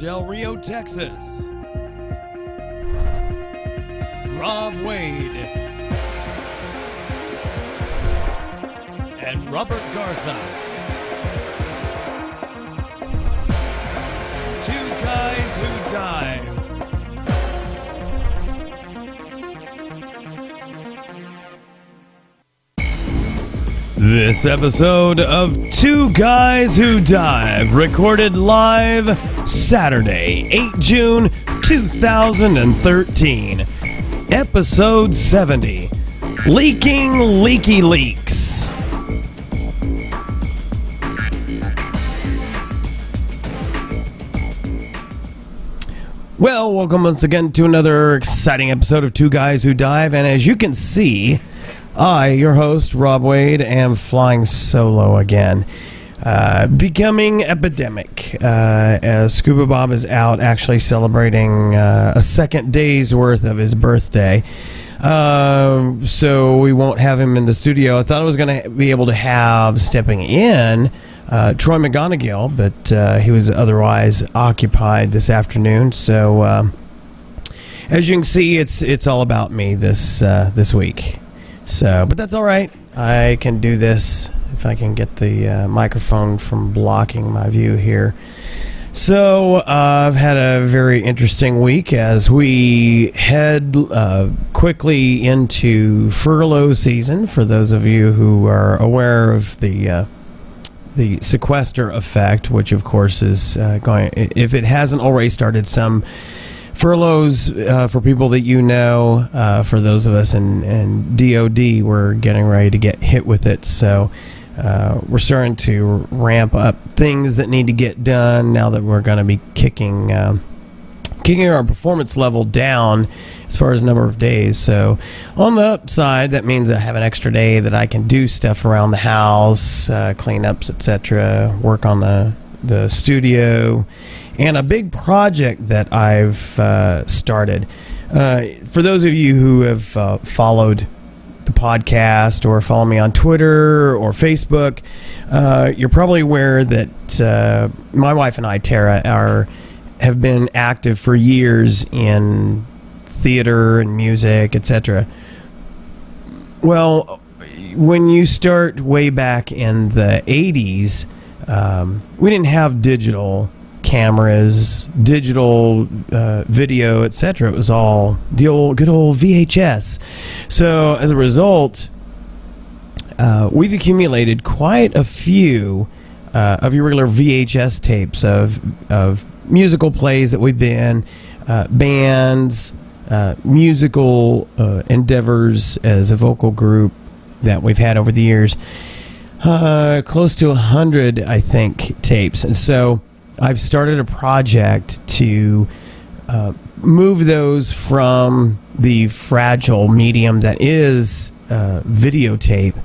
Del Rio, Texas, Rob Wade and Robert Garza. Two guys who dive. This episode of Two Guys Who Dive, recorded live Saturday, 8 June 2013. Episode 70, Leaky Leaks. Well, welcome once again to another exciting episode of Two Guys Who Dive, and as you can see, I, your host, Rob Wade, am flying solo again. Becoming epidemic, as Scuba Bob is out actually celebrating a second day's worth of his birthday. So we won't have him in the studio. I thought I was going to be able to have stepping in Troy McGonigal, but he was otherwise occupied this afternoon. So as you can see, it's all about me this week. So, but that's all right. I can do this if I can get the microphone from blocking my view here. So, I've had a very interesting week as we head quickly into furlough season. For those of you who are aware of the sequester effect, which of course is going, if it hasn't already started, some furloughs for people that you know, for those of us in DOD, we're getting ready to get hit with it. So we're starting to ramp up things that need to get done now that we're going to be kicking our performance level down as far as number of days. So on the upside, that means I have an extra day that I can do stuff around the house, cleanups, etc., work on the studio, and a big project that I've started. For those of you who have followed the podcast or follow me on Twitter or Facebook, you're probably aware that my wife and I, Tara, have been active for years in theater and music, etc. Well, when you start way back in the 80s, we didn't have digital cameras, digital video, etc. It was all the good old VHS. So as a result, we've accumulated quite a few of your regular VHS tapes of musical plays that we've been, bands, musical endeavors as a vocal group that we've had over the years. Close to 100, I think, tapes. And so I've started a project to move those from the fragile medium that is videotape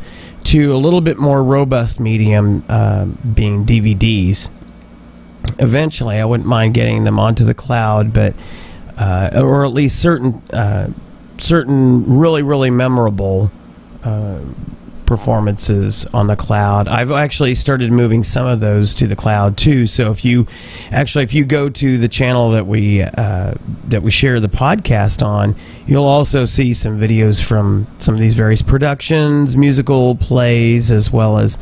to a little bit more robust medium, being DVDs. Eventually, I wouldn't mind getting them onto the cloud, but or at least certain really, really memorable performances on the cloud. I've actually started moving some of those to the cloud too. So if you go to the channel that we share the podcast on, you'll also see some videos from some of these various productions, musical plays, as well as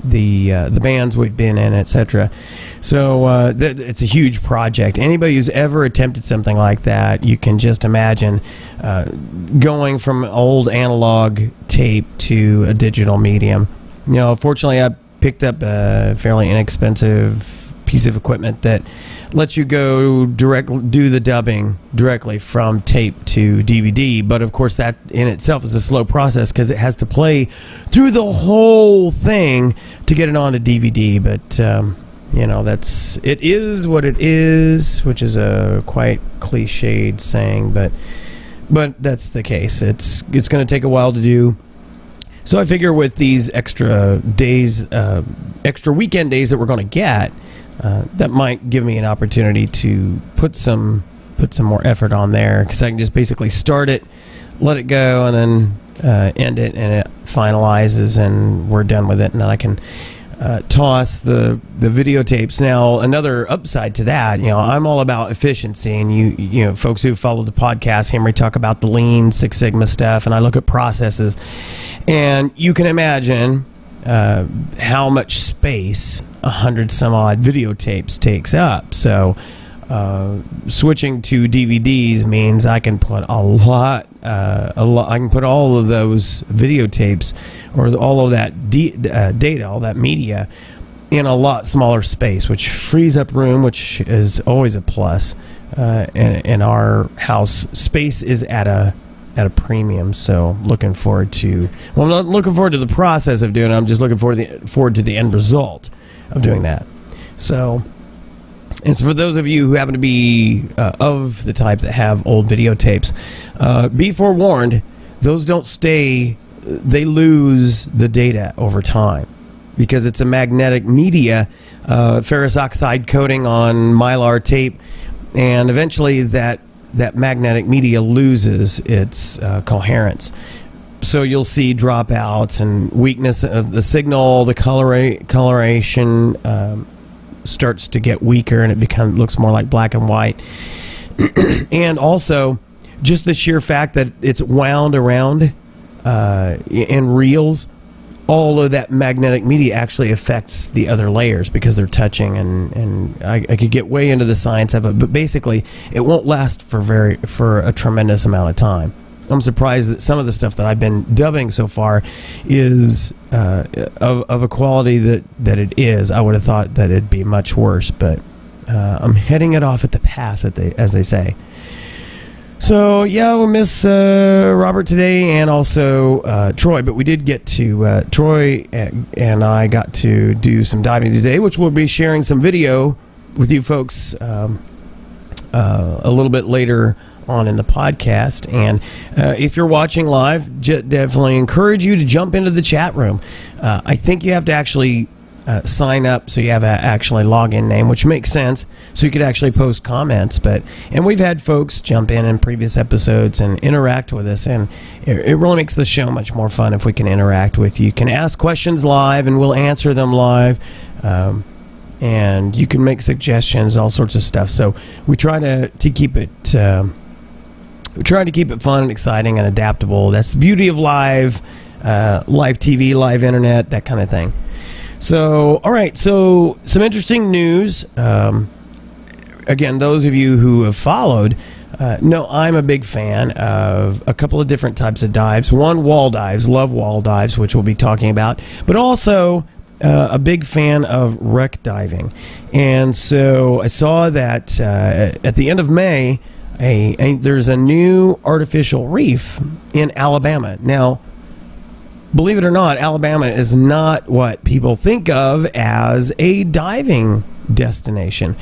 the bands we've been in, etc. So it's a huge project. Anybody who's ever attempted something like that, you can just imagine going from old analog tape to a digital medium. You know, fortunately, I picked up a fairly inexpensive piece of equipment that lets you do the dubbing directly from tape to DVD. But of course, that in itself is a slow process because it has to play through the whole thing to get it onto DVD. But you know, it is what it is, which is a quite cliched saying, but that's the case. It's going to take a while to do. So I figure with these extra days, extra weekend days that we're going to get, that might give me an opportunity to put some more effort on there, because I can just basically start it, let it go, and then end it, and it finalizes, and we're done with it, and then I can toss the videotapes. Now, another upside to that, I'm all about efficiency, and you know, folks who follow the podcast, hear me talk about the Lean Six Sigma stuff, and I look at processes, and you can imagine how much space 100 some odd videotapes takes up. So switching to DVDs means I can put a lot. I can put all of those videotapes or all of that data, all that media, in a lot smaller space, which frees up room, which is always a plus. In our house, space is at a premium, so looking forward to. Well, I'm not looking forward to the process of doing it. I'm just looking forward to the end result of doing that. So. And so for those of you who happen to be of the type that have old videotapes, be forewarned, those don't stay, they lose the data over time because it's a magnetic media, ferrous oxide coating on mylar tape, and eventually that magnetic media loses its coherence. So you'll see dropouts and weakness of the signal, the coloration, starts to get weaker, and it looks more like black and white. And also just the sheer fact that it's wound around in reels, all of that magnetic media actually affects the other layers because they're touching, and I could get way into the science of it, but basically it won't last for a tremendous amount of time. I'm surprised that some of the stuff that I've been dubbing so far is of a quality that it is. I would have thought that it'd be much worse, but I'm heading it off at the pass, as they say. So, yeah, we'll miss Robert today, and also Troy, but we did get to Troy and I got to do some diving today, which we'll be sharing some video with you folks a little bit later on in the podcast. And if you're watching live, definitely encourage you to jump into the chat room. I think you have to actually sign up so you have an actually login name, which makes sense, so you could actually post comments. And we've had folks jump in previous episodes and interact with us, and it really makes the show much more fun if we can interact with you. You can ask questions live and we'll answer them live, and you can make suggestions, all sorts of stuff. So we try to keep it fun and exciting and adaptable. That's the beauty of live TV, live internet, that kind of thing. So, all right, so some interesting news. Again, those of you who have followed know I'm a big fan of a couple of different types of dives. One, wall dives, love wall dives, which we'll be talking about, but also a big fan of wreck diving. And so I saw that at the end of May, there's a new artificial reef in Alabama. Now, believe it or not, Alabama is not what people think of as a diving destination.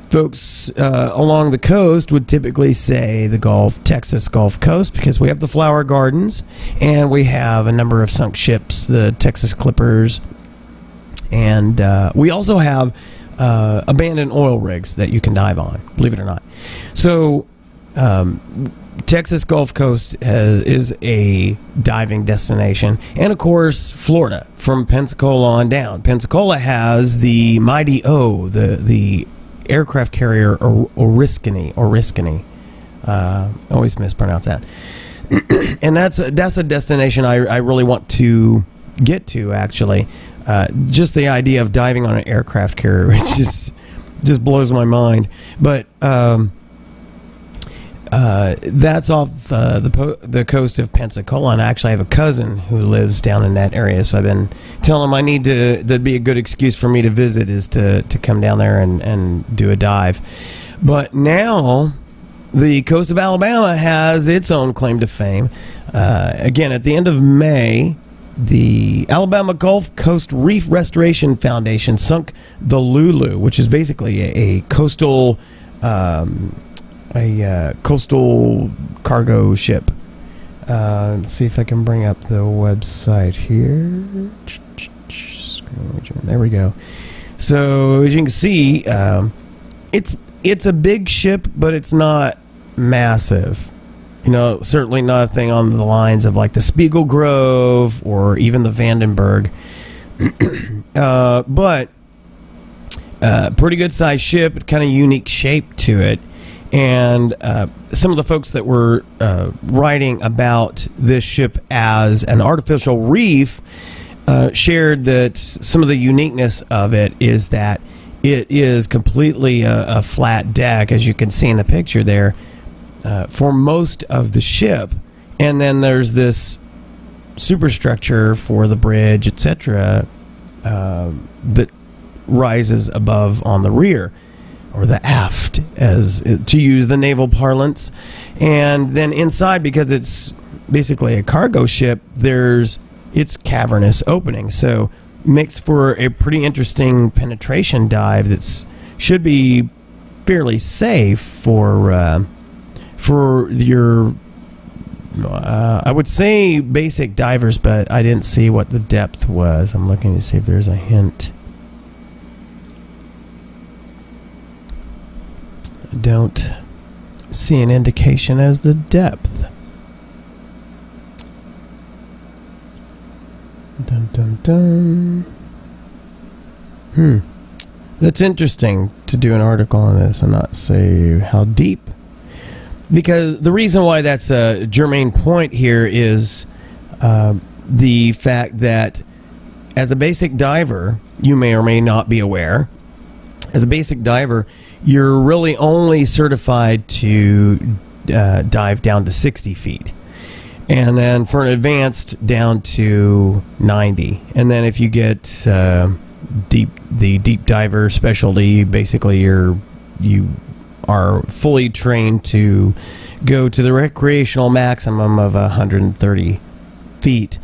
Folks along the coast would typically say the Texas Gulf Coast, because we have the Flower Gardens and we have a number of sunk ships, the Texas Clippers, and we also have abandoned oil rigs that you can dive on, believe it or not. So Texas Gulf Coast is a diving destination, and of course Florida from Pensacola on down. Pensacola has the Mighty O, the aircraft carrier Oriskany. Always mispronounce that. And that's a destination I really want to get to, actually. Just the idea of diving on an aircraft carrier, which just blows my mind. But that's off the coast of Pensacola, and I actually have a cousin who lives down in that area, so I've been telling him that'd be a good excuse for me to visit, is to come down there and do a dive. But now the coast of Alabama has its own claim to fame. Again, at the end of May, the Alabama Gulf Coast Reef Restoration Foundation sunk the LuLu, which is basically a coastal coastal cargo ship. Let's see if I can bring up the website here. There we go. So as you can see, it's a big ship, but it's not massive. Certainly not a thing on the lines of like the Spiegel Grove or even the Vandenberg. but pretty good sized ship, kind of unique shape to it. And some of the folks that were writing about this ship as an artificial reef shared that some of the uniqueness of it is that it is completely a flat deck, as you can see in the picture there, for most of the ship. And then there's this superstructure for the bridge, etc., that rises above on the rear, or the aft, as to use the naval parlance. And then inside, because it's basically a cargo ship, it's cavernous opening, so makes for a pretty interesting penetration dive that's should be fairly safe for your I would say basic divers, but I didn't see what the depth was. I'm looking to see if there's a hint. I don't see an indication as the depth. Dun, dun, dun. That's interesting to do an article on this and not say how deep. Because the reason why that's a germane point here is the fact that as a basic diver, you may or may not be aware, as a basic diver, you're really only certified to dive down to 60 feet. And then for an advanced, down to 90. And then if you get the deep diver specialty, basically you are fully trained to go to the recreational maximum of 130 feet.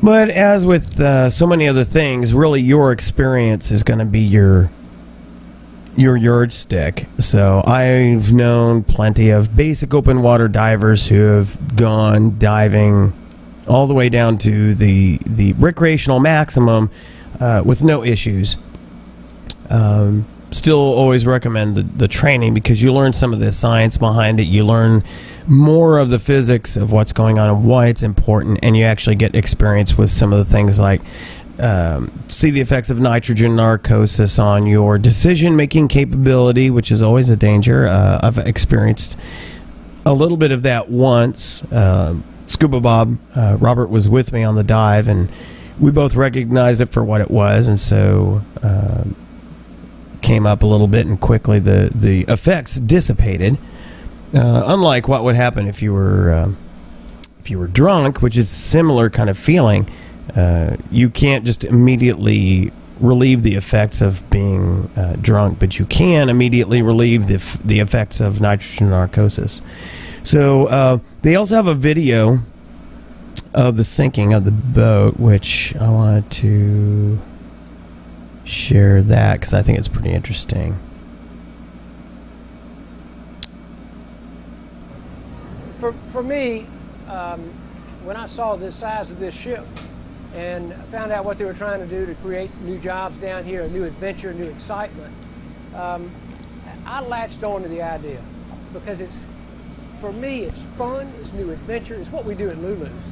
But as with so many other things, really your experience is going to be your yardstick. So I've known plenty of basic open water divers who have gone diving all the way down to the recreational maximum with no issues. Still always recommend the training, because you learn some of the science behind it. You learn more of the physics of what's going on and why it's important, and you actually get experience with some of the things like see the effects of nitrogen narcosis on your decision-making capability, which is always a danger. I've experienced a little bit of that once. Scuba Bob, Robert, was with me on the dive, and we both recognized it for what it was, and so came up a little bit, and quickly the effects dissipated. Unlike what would happen if you were drunk, which is a similar kind of feeling. You can't just immediately relieve the effects of being drunk, but you can immediately relieve the effects of nitrogen narcosis. So they also have a video of the sinking of the boat, which I wanted to share that because I think it's pretty interesting. For me, when I saw the size of this ship and found out what they were trying to do to create new jobs down here, a new adventure, new excitement, I latched on to the idea because for me, it's fun, it's new adventure, it's what we do at LuLu's,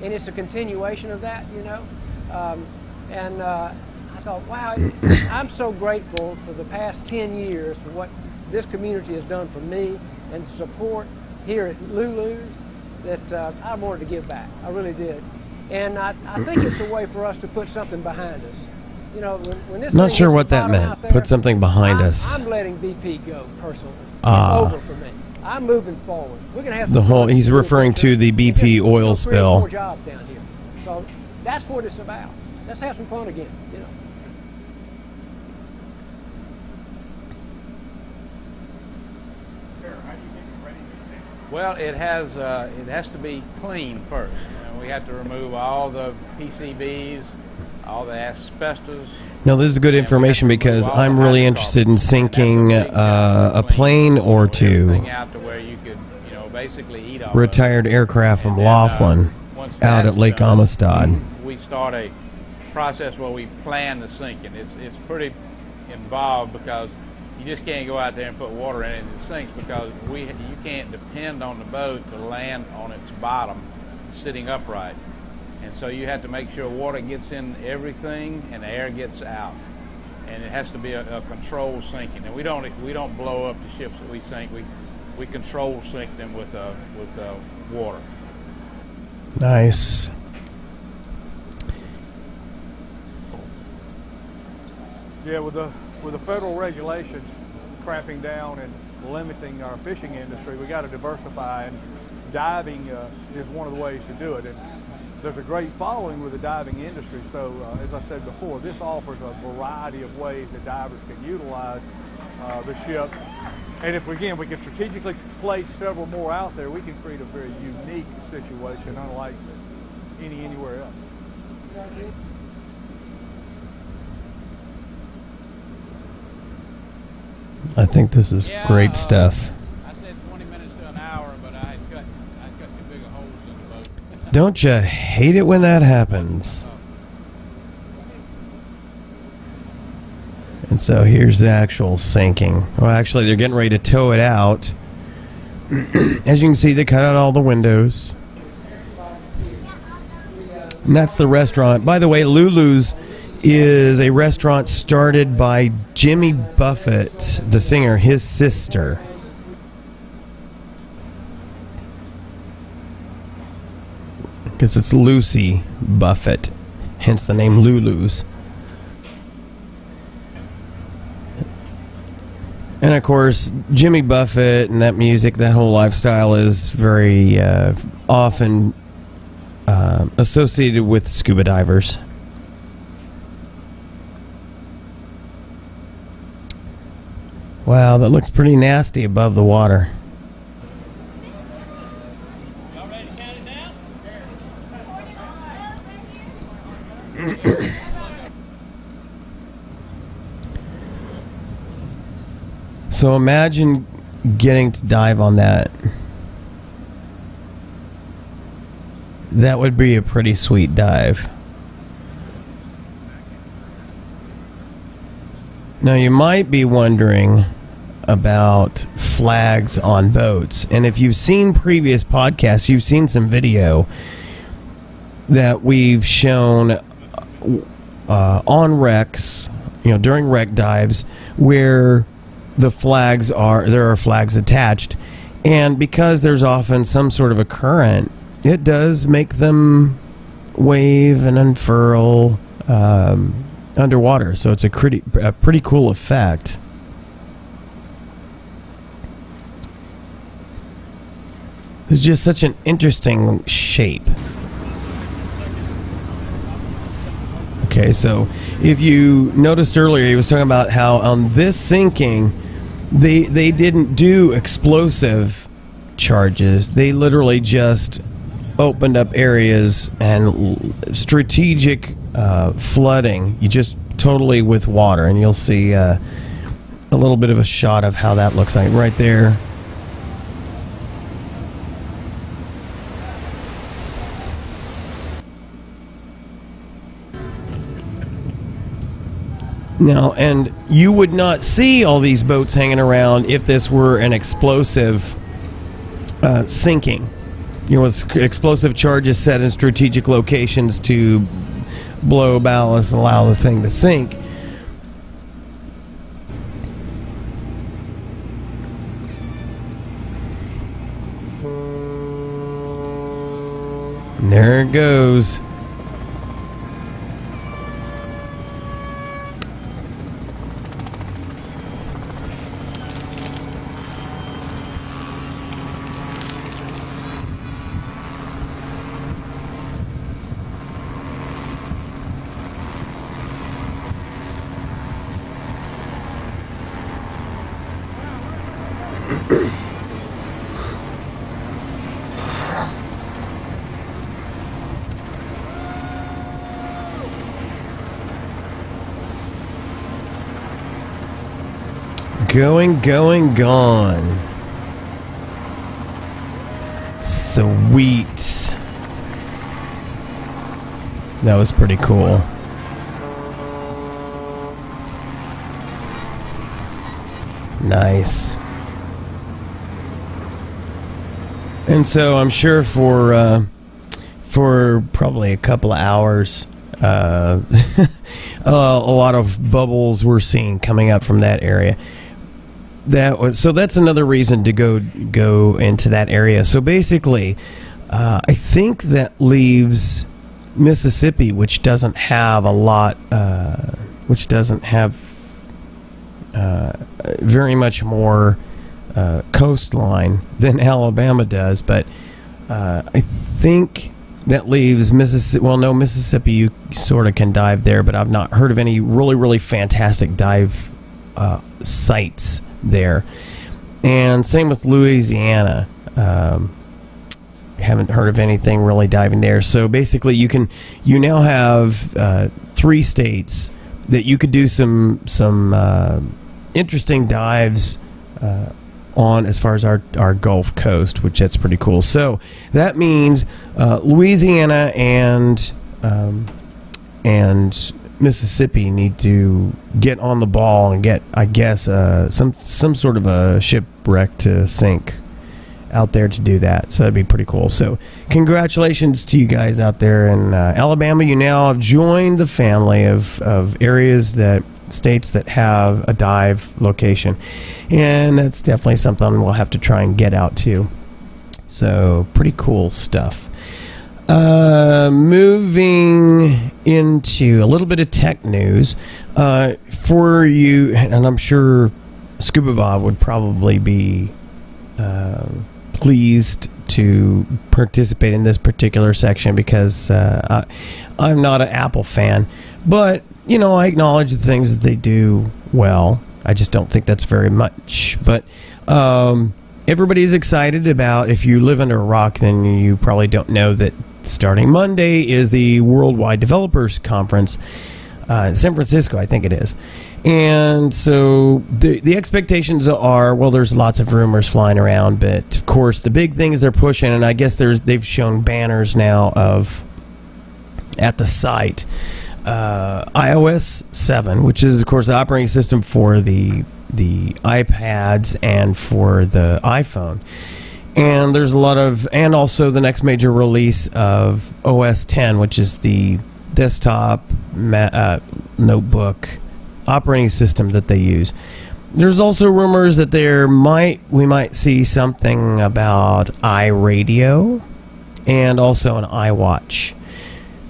and it's a continuation of that, you know. I thought, wow, I'm so grateful for the past 10 years for what this community has done for me and the support here at LuLu's that I wanted to give back. I really did. And I think it's a way for us to put something behind us. You know, when this not sure what that meant. There, put something behind us. I'm letting BP go personally. It's over for me. I'm moving forward. We're gonna have the whole. He's referring to the BP oil spill. More jobs down here. So that's what it's about. Let's have some fun again. You know. Well, it has to be clean first. And we have to remove all the PCBs, all the asbestos. Now, this is good information because I'm really interested in sinking a plane or two. Retired aircraft from Laughlin out at Lake Amistad. We start a process where we plan the sinking. It's pretty involved because you just can't go out there and put water in it and it sinks, because you can't depend on the boat to land on its bottom sitting upright. And so you have to make sure water gets in everything and the air gets out. And it has to be a controlled sinking. And we don't blow up the ships that we sink. We control sink them with water. Nice. Yeah, with the federal regulations cramping down and limiting our fishing industry, we got to diversify, and diving is one of the ways to do it. And there's a great following with the diving industry. So as I said before, this offers a variety of ways that divers can utilize the ship. And if, again, we can strategically place several more out there, we can create a very unique situation, unlike anywhere else. I think this is great stuff. I said 20 minutes to an hour, but I had cut too big of holes in the boat. Don't you hate it when that happens? And so here's the actual sinking. Well, actually, they're getting ready to tow it out. As you can see, they cut out all the windows. And that's the restaurant. By the way, LuLu's is a restaurant started by Jimmy Buffett, the singer, his sister. Because it's Lucy Buffett, hence the name LuLu's. And of course, Jimmy Buffett and that music, that whole lifestyle is very often associated with scuba divers. Wow, that looks pretty nasty above the water. Y'all ready to count it down? So imagine getting to dive on that. That would be a pretty sweet dive. Now you might be wondering about flags on boats, and if you've seen previous podcasts, you've seen some video that we've shown on wrecks, during wreck dives, where the flags there are flags attached, and because there's often some sort of a current, it does make them wave and unfurl underwater. So it's a pretty cool effect. It's just such an interesting shape. Okay, so if you noticed earlier, he was talking about how on this sinking, they didn't do explosive charges. They literally just opened up areas and strategic flooding. You just totally with water, and you'll see a little bit of a shot of how that looks like right there. Now, and you would not see all these boats hanging around if this were an explosive sinking. With explosive charges set in strategic locations to blow ballast and allow the thing to sink. And there it goes. Gone. Sweet. That was pretty cool. Nice. And so I'm sure for for probably a couple of hours. A lot of bubbles we're seeing coming up from that area. So that's another reason to go into that area. So basically, I think that leaves Mississippi, which doesn't have a lot, which doesn't have very much more coastline than Alabama does, but I think that leaves Mississippi. Well, no, Mississippi, you sort of can dive there, but I've not heard of any really fantastic dive sites there. And same with Louisiana. Haven't heard of anything really diving there. So basically, you now have 3 states that you could do some interesting dives on as far as our Gulf Coast, which that's pretty cool. So that means Louisiana and Mississippi need to get on the ball and get, I guess, some sort of a shipwreck to sink out there to do that. So that'd be pretty cool. So congratulations to you guys out there in Alabama. You now have joined the family of states that have a dive location, and that's definitely something we'll have to try and get out to. So pretty cool stuff. Moving into a little bit of tech news for you, and I'm sure Scuba Bob would probably be pleased to participate in this particular section because I'm not an Apple fan, but I acknowledge the things that they do well. I just don't think that's very much. But everybody's excited about, if you live under a rock, then you probably don't know that starting Monday is the Worldwide Developers Conference in San Francisco, I think it is. And so the expectations are, well, there's lots of rumors flying around, but of course the big things they're pushing, and I guess they've shown banners now at the site, iOS 7, which is of course the operating system for the iPads and for the iPhone. And there's a lot of, and also the next major release of OS 10, which is the desktop notebook operating system that they use. There's also rumors that we might see something about iRadio and also an iWatch.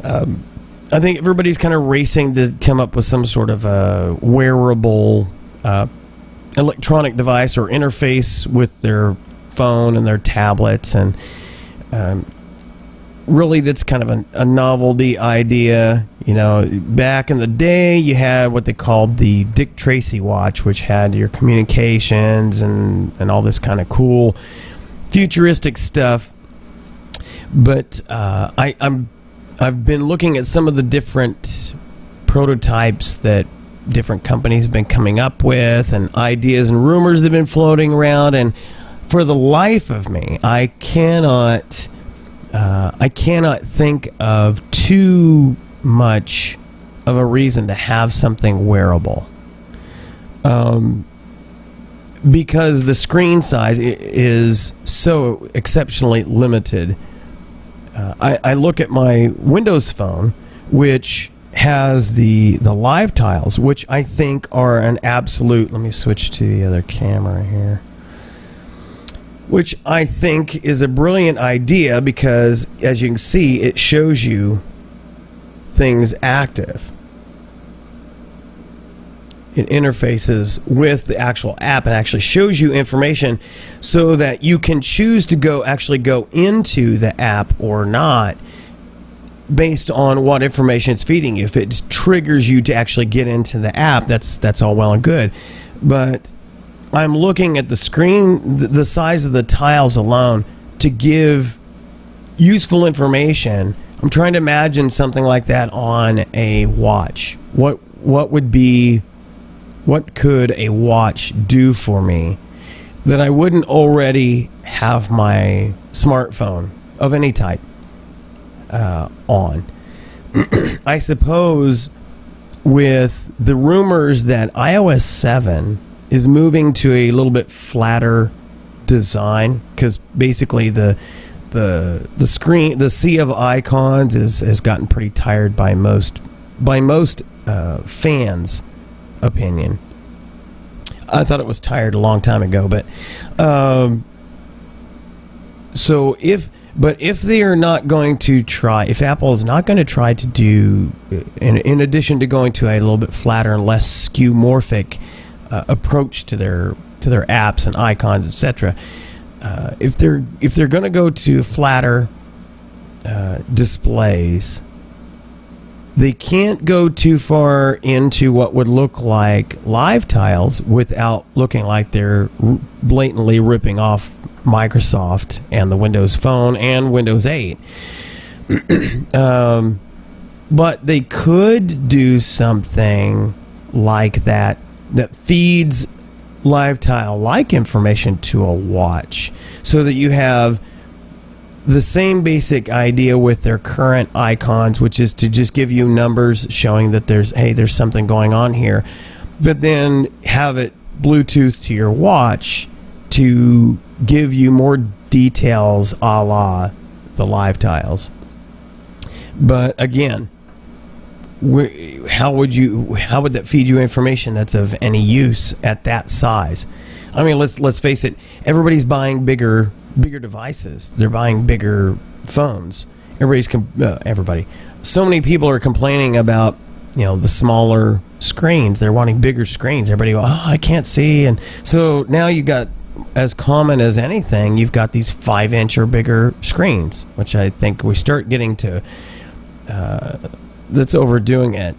I think everybody's kind of racing to come up with some sort of a wearable electronic device or interface with their phone and their tablets, and really that's kind of a novelty idea. Back in the day you had what they called the Dick Tracy watch, which had your communications and all this kind of cool futuristic stuff. But I've been looking at some of the different prototypes that different companies have been coming up with, and ideas and rumors that have been floating around, and for the life of me, I cannot think of too much of a reason to have something wearable, because the screen size is so exceptionally limited. I look at my Windows phone, which has the live tiles, which I think are an absolute. Let me switch to the other camera here. Which I think is a brilliant idea because, as you can see, it shows you things active. It interfaces with the actual app and actually shows you information so that you can choose to go into the app or not based on what information it's feeding you. If it triggers you to actually get into the app, that's all well and good. But I'm looking at the screen, the size of the tiles alone, to give useful information. I'm trying to imagine something like that on a watch. What could a watch do for me that I wouldn't already have my smartphone of any type on? I suppose with the rumors that iOS 7 is moving to a little bit flatter design, because basically the screen, the sea of icons has gotten pretty tired by most fans' opinion. I thought it was tired a long time ago, but if they are not going to try, if Apple is not going to try to do, in addition to going to a little bit flatter and less skeuomorphic approach to their apps and icons, etc., if they're going to go to flatter displays, they can't go too far into what would look like live tiles without looking like they're blatantly ripping off Microsoft and the Windows Phone and Windows 8. But they could do something like that feeds live tile-like information to a watch, so that you have the same basic idea with their current icons, which is to just give you numbers showing that there's something going on here, but then have it Bluetooth to your watch to give you more details a la the live tiles. But again, how would that feed you information that's of any use at that size? I mean, let's face it, everybody's buying bigger devices. They're buying bigger phones. Everybody. So many people are complaining about, the smaller screens. They're wanting bigger screens. Everybody go, oh, I can't see. And so now you've got, as common as anything, you've got these 5-inch or bigger screens, which I think we start getting to, that's overdoing it.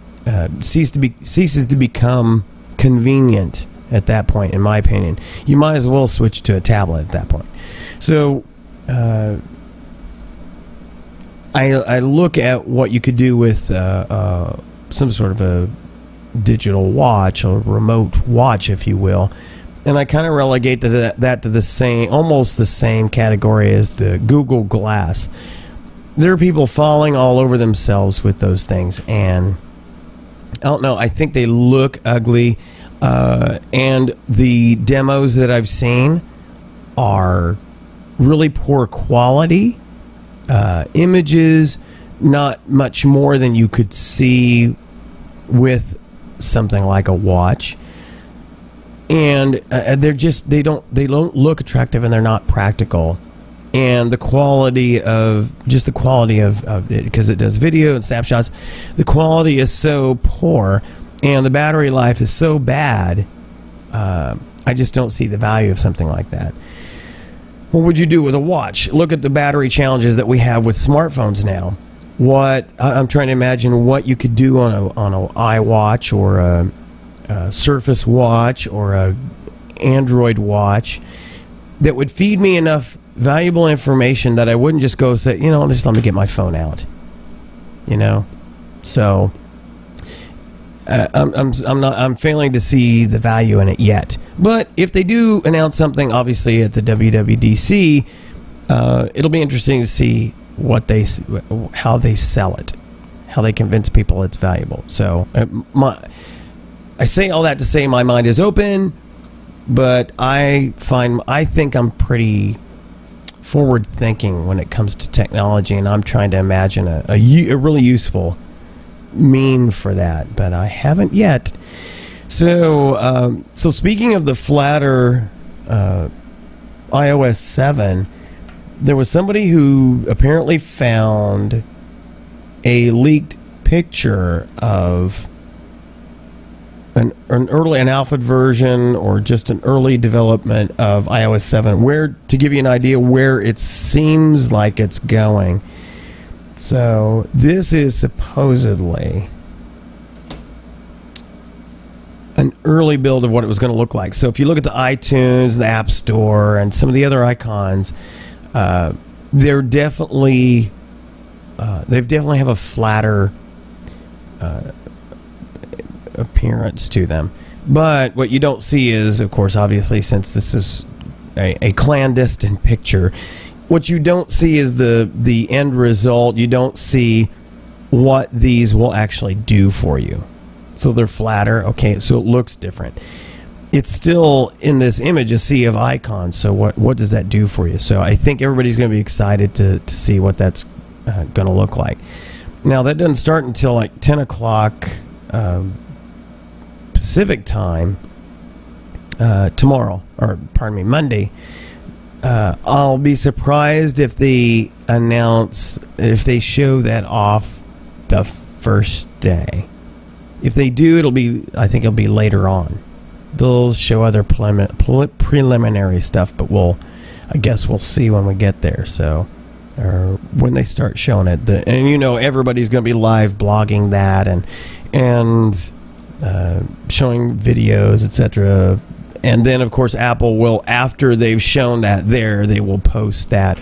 Ceases to become convenient at that point, in my opinion. You might as well switch to a tablet at that point. So I look at what you could do with some sort of a digital watch, or remote watch, if you will, and I kind of relegate that to almost the same category as the Google Glass. There are people falling all over themselves with those things, and I don't know, I think they look ugly, and the demos that I've seen are really poor quality images, not much more than you could see with something like a watch, and they don't look attractive, and they're not practical. And the quality of it, because it does video and snapshots, the quality is so poor, and the battery life is so bad. I just don't see the value of something like that. What would you do with a watch? Look at the battery challenges that we have with smartphones now. I'm trying to imagine what you could do on an iWatch, or a Surface Watch, or a Android watch that would feed me enough valuable information that I wouldn't just go say, just let me get my phone out. So I'm failing to see the value in it yet. But if they do announce something, obviously at the WWDC, it'll be interesting to see how they sell it, how they convince people it's valuable. So I say all that to say my mind is open, but I think I'm pretty forward thinking when it comes to technology, and I'm trying to imagine a really useful meme for that, but I haven't yet. So speaking of the flatter iOS 7, there was somebody who apparently found a leaked picture of an alpha version, or just an early development of iOS 7, to give you an idea where it seems like it's going. So this is supposedly an early build of what it was going to look like. So if you look at the iTunes, the App Store, and some of the other icons, they definitely have a flatter appearance to them. But what you don't see is, of course, obviously, since this is a clandestine picture, what you don't see is the end result. You don't see what these will actually do for you. So they're flatter. Okay, so it looks different. it's still in this image a sea of icons. So what does that do for you? So I think everybody's going to be excited to see what that's going to look like. Now, that doesn't start until like 10 o'clock Pacific time tomorrow, or pardon me, Monday. I'll be surprised if they show that off the first day. If they do, I think it'll be later on. They'll show other preliminary stuff, but I guess we'll see when we get there. So, or when they start showing it, and everybody's going to be live blogging that and showing videos, etc. And then, of course, Apple will, after they've shown that they will post that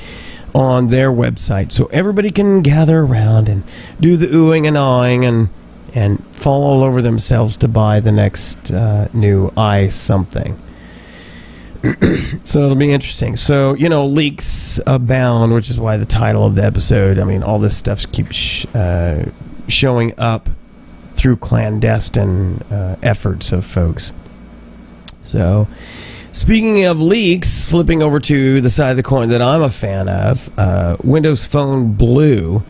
on their website, so everybody can gather around and do the oohing and ahhing and fall all over themselves to buy the next new something. So it'll be interesting. So, leaks abound, which is why the title of the episode, I mean, all this stuff keeps showing up through clandestine efforts of folks. So, speaking of leaks, flipping over to the side of the coin that I'm a fan of, Windows Phone Blue.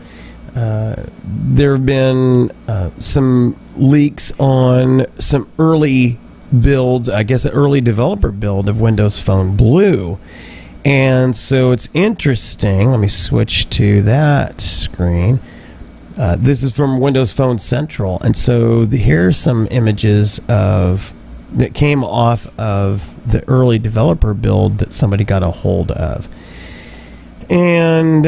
There have been some leaks on some early builds, I guess an early developer build of Windows Phone Blue. And so it's interesting. Let me switch to that screen. This is from Windows Phone Central. And so here's some images that came off of the early developer build that somebody got a hold of. And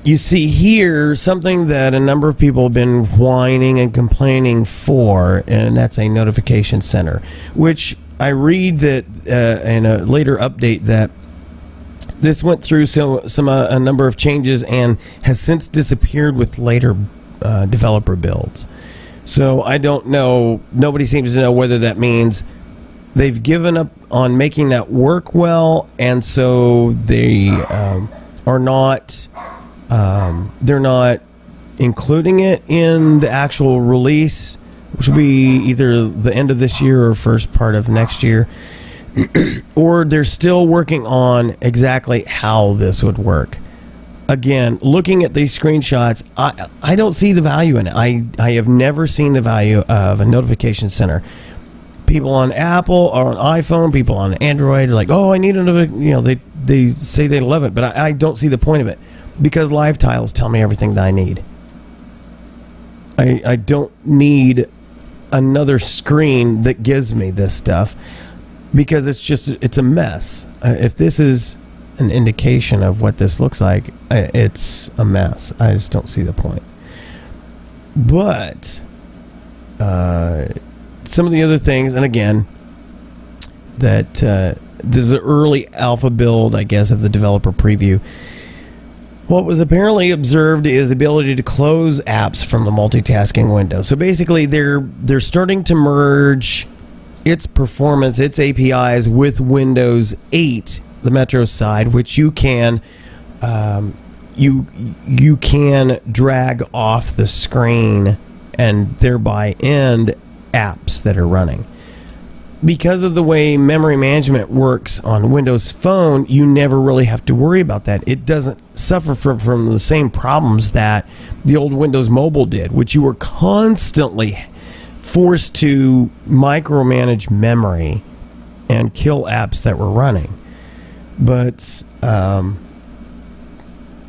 you see here something that a number of people have been whining and complaining for, and that's a notification center, which I read that in a later update that this went through a number of changes and has since disappeared with later developer builds. So I don't know. Nobody seems to know whether that means they've given up on making that work well, and so they are not. They're not including it in the actual release, which will be either the end of this year or first part of next year, or they're still working on exactly how this would work. Again, looking at these screenshots, I don't see the value in it. I have never seen the value of a notification center. People on Apple or on iPhone, people on Android are like, oh, I need another, they say they love it, but I don't see the point of it. Because live tiles tell me everything that I need. I don't need another screen that gives me this stuff, because it's a mess. If this is an indication of what this looks like, it's a mess. I just don't see the point. But some of the other things, and again, that this is an early alpha build, I guess, of the developer preview. What was apparently observed is the ability to close apps from the multitasking window. So basically, they're starting to merge its performance, its APIs with Windows 8, the Metro side, which you can you can drag off the screen and thereby end apps that are running. Because of the way memory management works on Windows Phone, you never really have to worry about that. It doesn't suffer from the same problems that the old Windows Mobile did, which you were constantly forced to micromanage memory and kill apps that were running. But a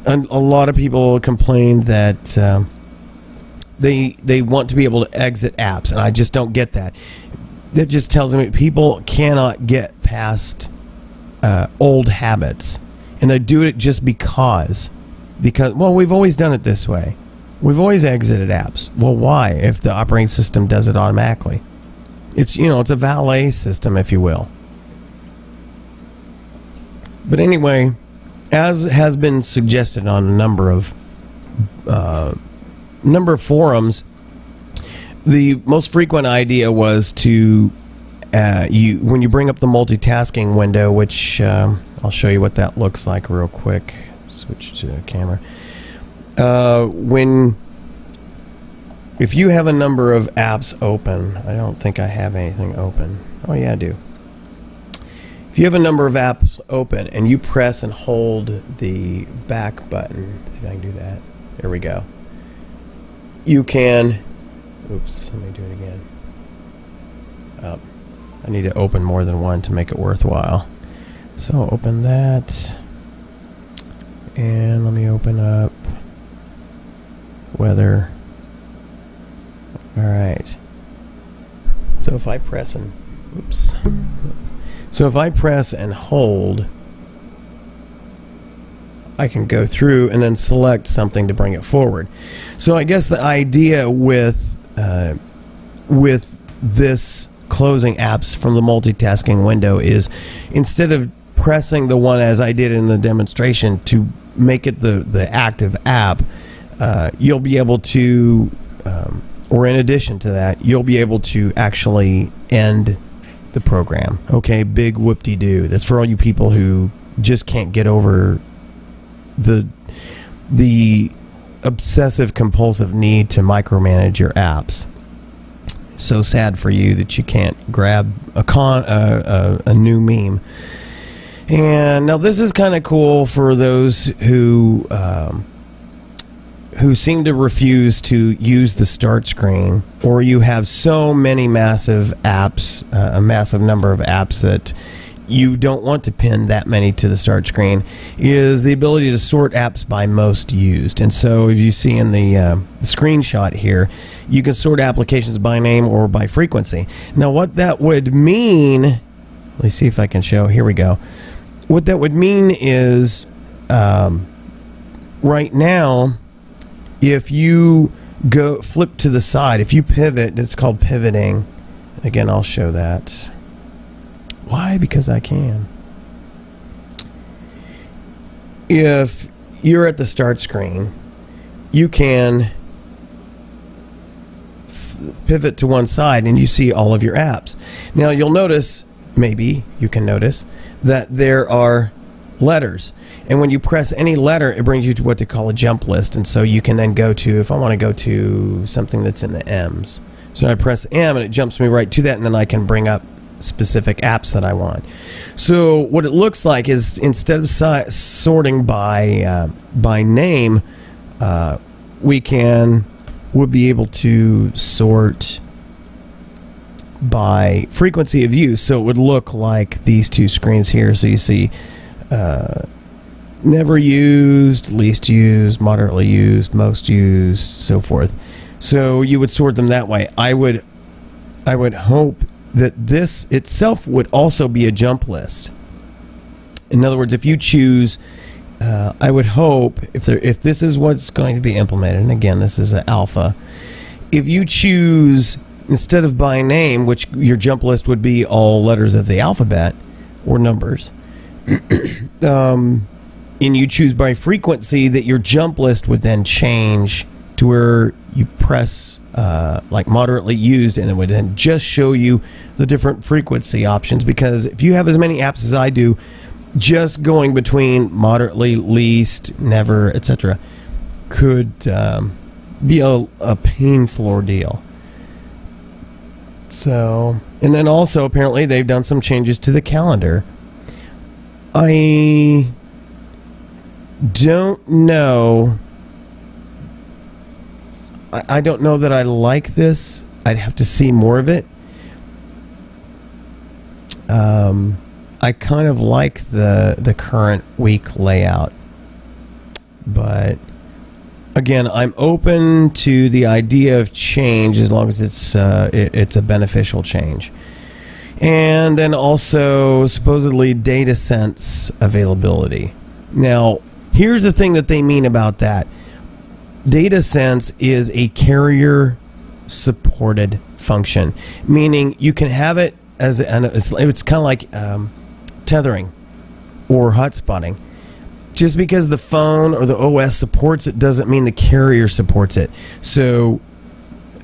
lot of people complained that they want to be able to exit apps, and I just don't get that. That just tells me people cannot get past old habits, and they do it just because well, we've always done it this way. We've always exited apps. Well, why? If the operating system does it automatically, it's it's a valet system, if you will. But anyway, as has been suggested on a number of forums, the most frequent idea was to when you bring up the multitasking window, which I'll show you what that looks like real quick. Switch to camera. When if you have a number of apps open, I don't think I have anything open. Oh yeah, I do. If you have a number of apps open and you press and hold the back button, let's see if I can do that. There we go. You can, oops, let me do it again. Oh, I need to open more than one to make it worthwhile. So open that, and let me open up weather. Alright. So if I press and, oops. So if I press and hold, I can go through and then select something to bring it forward. So I guess the idea with this closing apps from the multitasking window is, instead of pressing the one as I did in the demonstration to make it the active app, you'll be able to, or in addition to that, you'll be able to actually end the program. Okay, big whoop-de-doo. That's for all you people who just can't get over the obsessive compulsive need to micromanage your apps. So sad for you that you can't grab a new meme. And now this is kind of cool for those who seem to refuse to use the start screen, or you have so many massive apps, a massive number of apps that you don't want to pin that many to the start screen, is the ability to sort apps by most used. And so if you see in the screenshot here, you can sort applications by name or by frequency. Now what that would mean, let me see if I can show, here we go. What that would mean is, right now, if you go flip to the side, if you pivot, it's called pivoting. Again, I'll show that. Why? Because I can. If you're at the start screen, you can pivot to one side and you see all of your apps. Now you'll notice, maybe you can notice, that there are letters, and when you press any letter, it brings you to what they call a jump list. And so you can then go to, if I want to go to something that's in the M's, so I press M and it jumps me right to that, and then I can bring up specific apps that I want. So what it looks like is, instead of sorting by name, we'll be able to sort by frequency of use. So it would look like these two screens here. So you see never used, least used, moderately used, most used, so forth. So you would sort them that way. I would hope that this itself would also be a jump list. In other words, if you choose, I would hope, if this is what's going to be implemented, and again, this is an alpha, if you choose, instead of by name, which your jump list would be all letters of the alphabet or numbers, and you choose by frequency, that your jump list would then change to where you press like moderately used, and it would then just show you the different frequency options. Because if you have as many apps as I do, just going between moderately, least, never, etc. could be a painful ordeal. So, and then also apparently they've done some changes to the calendar. I don't know. I don't know that I like this. I'd have to see more of it. I kind of like the current week layout, but again, I'm open to the idea of change as long as it's a beneficial change. And then also supposedly data sense availability. Now, here's the thing that they mean about that. Data sense is a carrier supported function, meaning you can have it as it's kind of like tethering or hotspotting. Just because the phone or the OS supports it doesn't mean the carrier supports it. So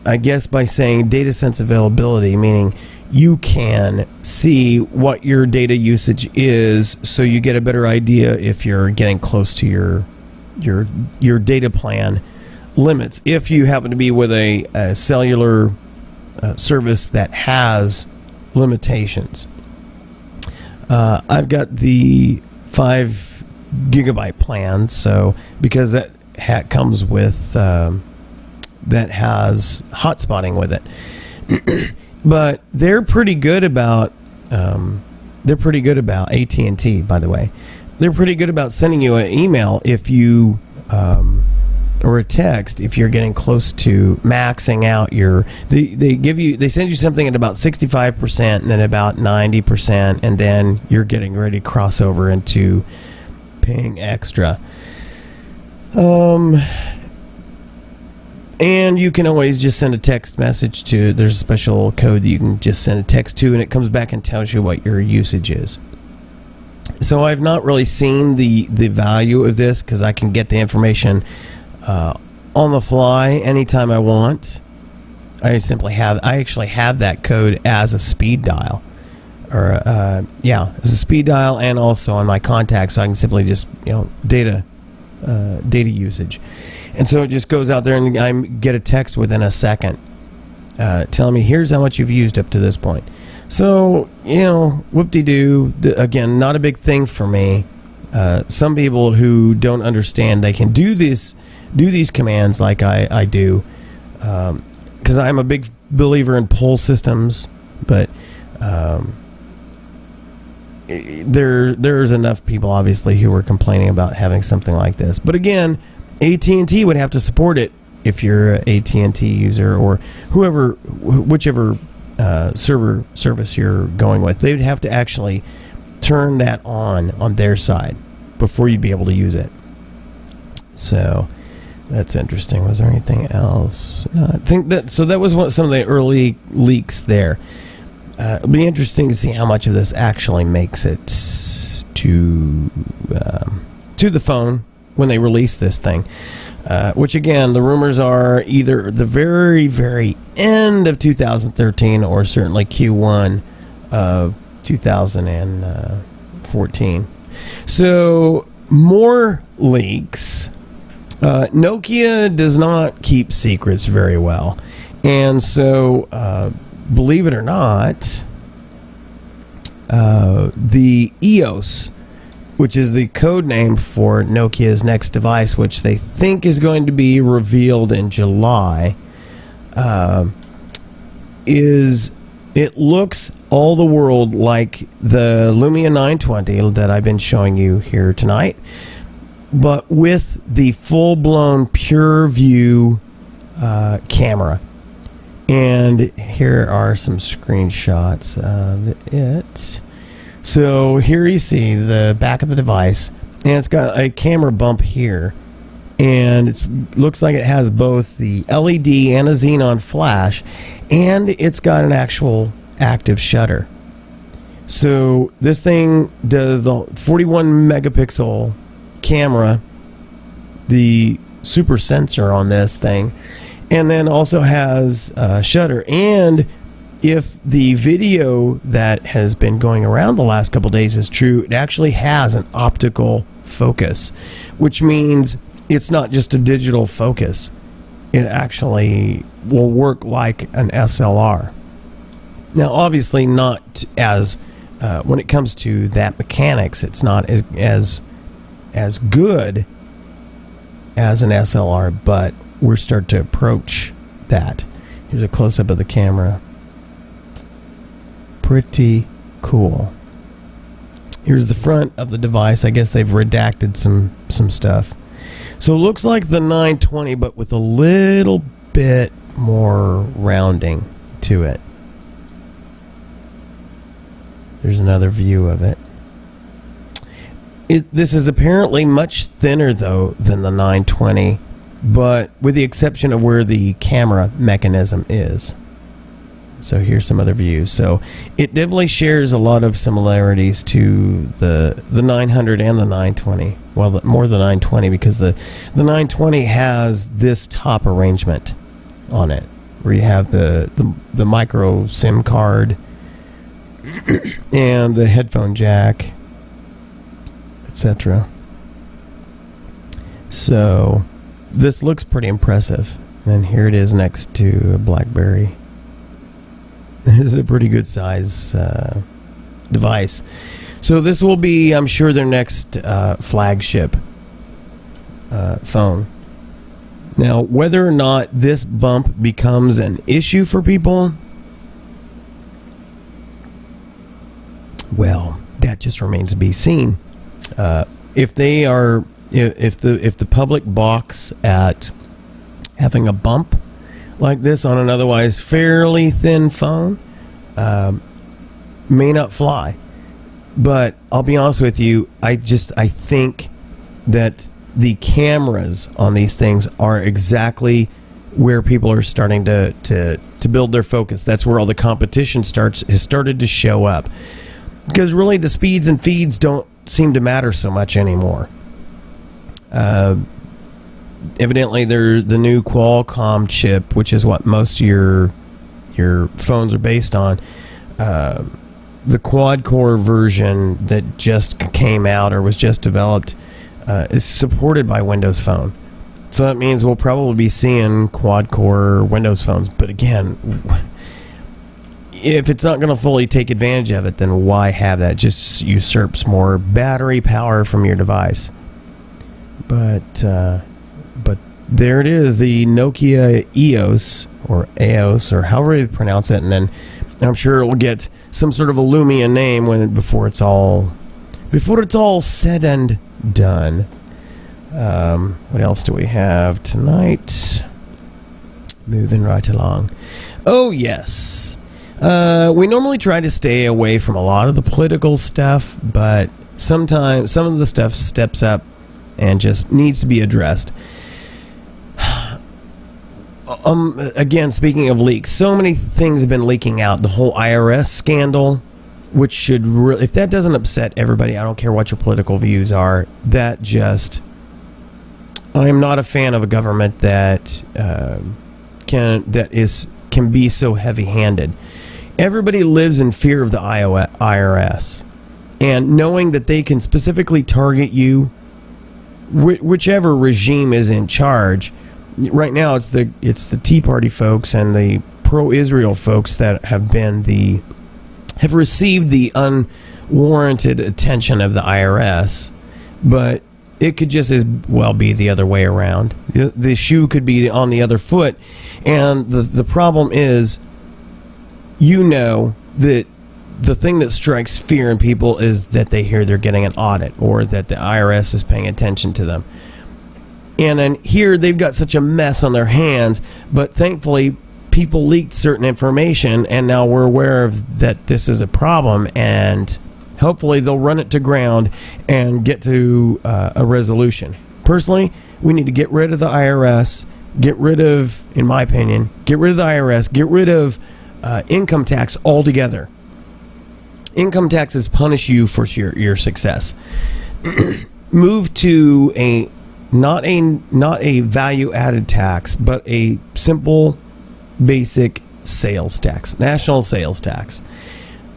I guess by saying data sense availability, meaning you can see what your data usage is, so you get a better idea if you're getting close to your data plan limits if you happen to be with a cellular service that has limitations. I've got the 5 gigabyte plan, so because that comes with that has hotspotting with it. But they're pretty good about AT&T, by the way. They're pretty good about sending you an email if you or a text if you're getting close to maxing out your. They send you something at about 65% and then about 90%, and then you're getting ready to cross over into paying extra. And you can always just send a text message to. There's a special code that you can just send a text to, and it comes back and tells you what your usage is. So I've not really seen the value of this because I can get the information on the fly anytime I want. I actually have that code as a speed dial, or as a speed dial, and also on my contacts, so I can simply just data usage, and so it just goes out there and I get a text within a second telling me here's how much you've used up to this point. So whoop-de-doo. Again, not a big thing for me. Some people who don't understand, they can do these commands like I do, because I'm a big believer in pull systems, but there's enough people obviously who are complaining about having something like this. But again, AT&T would have to support it if you're an AT&T user or whichever server service you're going with. They would have to actually turn that on their side before you'd be able to use it. So that's interesting. Was there anything else? I think that was some of the early leaks there. It'll be interesting to see how much of this actually makes it to the phone when they release this thing. Which again, the rumors are either the very, very end of 2013 or certainly Q1 of 2014. So more leaks. Nokia does not keep secrets very well, and so believe it or not, the EOS, which is the code name for Nokia's next device, which they think is going to be revealed in July, it looks all the world like the Lumia 920 that I've been showing you here tonight, but with the full-blown pure view camera. And here are some screenshots of it. So here you see the back of the device, and it's got a camera bump here, and it looks like it has both the LED and a xenon flash, and it's got an actual active shutter. So this thing does the 41 megapixel camera, the super sensor on this thing, and then also has a shutter. And if the video that has been going around the last couple days is true, it actually has an optical focus, which means it's not just a digital focus. It actually will work like an SLR. Now, obviously not as, when it comes to that mechanics, it's not as good as an SLR, but we're starting to approach that. Here's a close-up of the camera. Pretty cool. Here's the front of the device. I guess they've redacted some stuff. So it looks like the 920, but with a little bit more rounding to it. There's another view of it. This is apparently much thinner, though, than the 920, but with the exception of where the camera mechanism is. So here's some other views. So it definitely shares a lot of similarities to the 900 and the 920. Well, more the 920, because the 920 has this top arrangement on it, where you have the micro SIM card and the headphone jack, etc. So this looks pretty impressive. And here it is next to a BlackBerry. This is a pretty good size device. So this will be, I'm sure, their next flagship phone. Now, whether or not this bump becomes an issue for people, well, that just remains to be seen. If the public balks at having a bump like this on an otherwise fairly thin phone, may not fly. But I'll be honest with you, I think that the cameras on these things are exactly where people are starting to build their focus. That's where all the competition has started to show up. Because really the speeds and feeds don't seem to matter so much anymore. Evidently, the new Qualcomm chip, which is what most of your phones are based on, the quad-core version that just came out or was just developed is supported by Windows Phone. So that means we'll probably be seeing quad-core Windows phones. But again, if it's not going to fully take advantage of it, then why have that? It just usurps more battery power from your device. But there it is, the Nokia EOS or EOS or however you pronounce it, and then I'm sure it will get some sort of a Lumia name before it's all said and done. What else do we have tonight? Moving right along. Oh yes, we normally try to stay away from a lot of the political stuff, but sometimes some of the stuff steps up and just needs to be addressed. Again, speaking of leaks, so many things have been leaking out. The whole IRS scandal, which should if that doesn't upset everybody, I don't care what your political views are. I'm not a fan of a government that can be so heavy-handed. Everybody lives in fear of the IRS, and knowing that they can specifically target you, whichever regime is in charge. Right now, it's the Tea Party folks and the pro-Israel folks that have received the unwarranted attention of the IRS, but it could just as well be the other way around. The shoe could be on the other foot, and the problem is, that the thing that strikes fear in people is that they hear they're getting an audit or that the IRS is paying attention to them. And then here they've got such a mess on their hands, but thankfully people leaked certain information, and now we're aware of that this is a problem, and hopefully they'll run it to ground and get to a resolution. Personally, we need to get rid of the IRS, in my opinion, get rid of the IRS, get rid of income tax altogether. Income taxes punish you for your success. Move to not a value-added tax, but a simple, basic sales tax, national sales tax.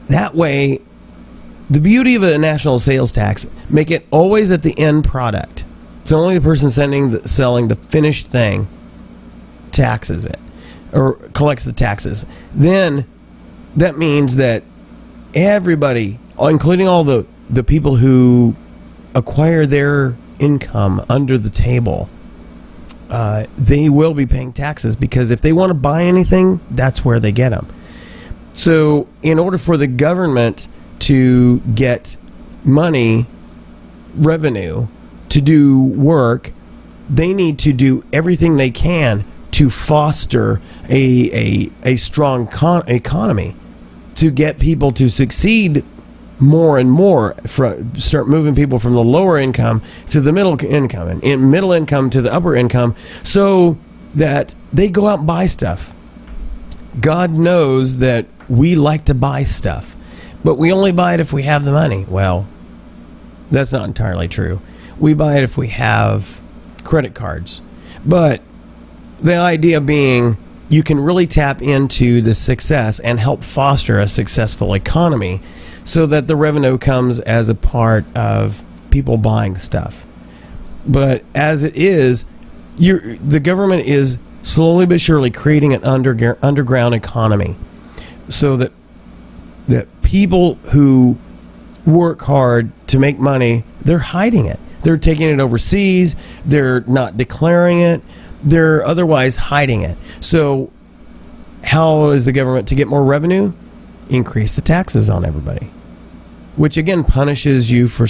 That way, the beauty of a national sales tax, make it always at the end product. So only the person selling the finished thing taxes it, or collects the taxes. Then that means that everybody, including all the people who acquire their income under the table, they will be paying taxes, because if they want to buy anything, that's where they get them. So in order for the government to get revenue to do work, they need to do everything they can to foster a strong economy, to get people to succeed more and more, start moving people from the lower income to the middle income, and in middle income to the upper income, so that they go out and buy stuff. God knows that we like to buy stuff, but we only buy it if we have the money. Well, that's not entirely true. We buy it if we have credit cards. But the idea being, you can really tap into the success and help foster a successful economy, so that the revenue comes as a part of people buying stuff. But as it is, the government is slowly but surely creating an underground economy, so that people who work hard to make money, they're hiding it. They're taking it overseas. They're not declaring it. They're otherwise hiding it. So how is the government to get more revenue? Increase the taxes on everybody, which again punishes you for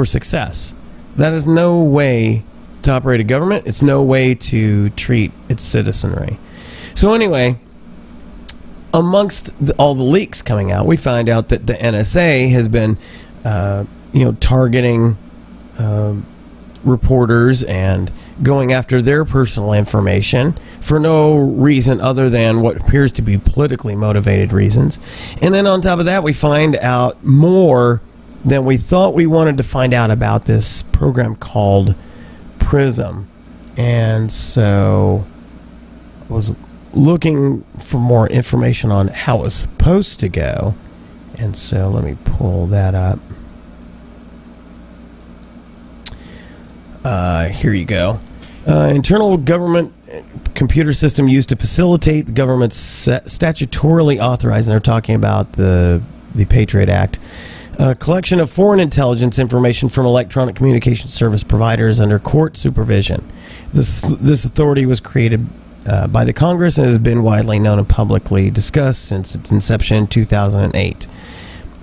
success. That is no way to operate a government. It's no way to treat its citizenry. So anyway, amongst all the leaks coming out, we find out that the NSA has been, targeting reporters and going after their personal information for no reason other than what appears to be politically motivated reasons. And then on top of that, we find out more than we thought we wanted to find out about this program called PRISM. And so I was looking for more information on how it was supposed to go. And so let me pull that up. Here you go. Internal government computer system used to facilitate the government's statutorily authorized, and they're talking about the Patriot Act, collection of foreign intelligence information from electronic communication service providers under court supervision. This authority was created by the Congress and has been widely known and publicly discussed since its inception in 2008.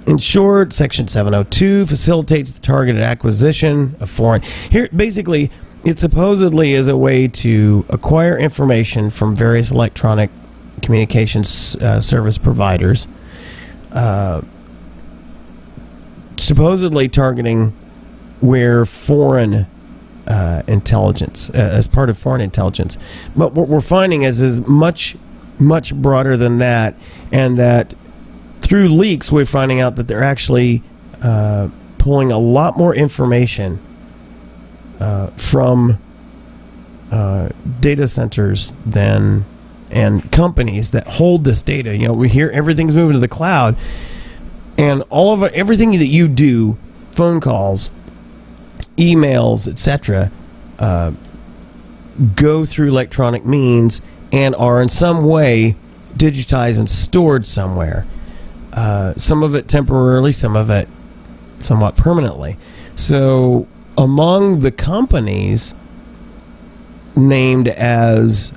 In short, Section 702 facilitates the targeted acquisition of foreign... Here, basically, it supposedly is a way to acquire information from various electronic communications service providers, supposedly targeting where foreign intelligence, as part of foreign intelligence. But what we're finding is much, much broader than that, and that through leaks, we're finding out that they're actually pulling a lot more information from data centers and companies that hold this data. You know, we hear everything's moving to the cloud, and everything that you do, phone calls, emails, etc., go through electronic means and are in some way digitized and stored somewhere. Some of it temporarily, some of it somewhat permanently. So among the companies named as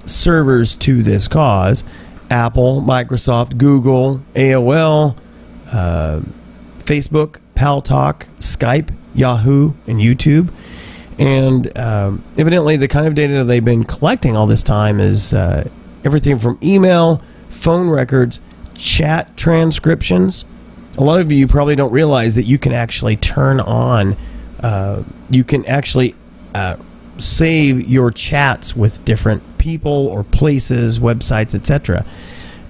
servers to this cause, Apple, Microsoft, Google, AOL, Facebook, Paltalk, Skype, Yahoo, and YouTube. And evidently the kind of data they've been collecting all this time is everything from email, phone records, chat transcriptions. A lot of you probably don't realize that you can actually turn on, you can actually save your chats with different people or places, websites, etc.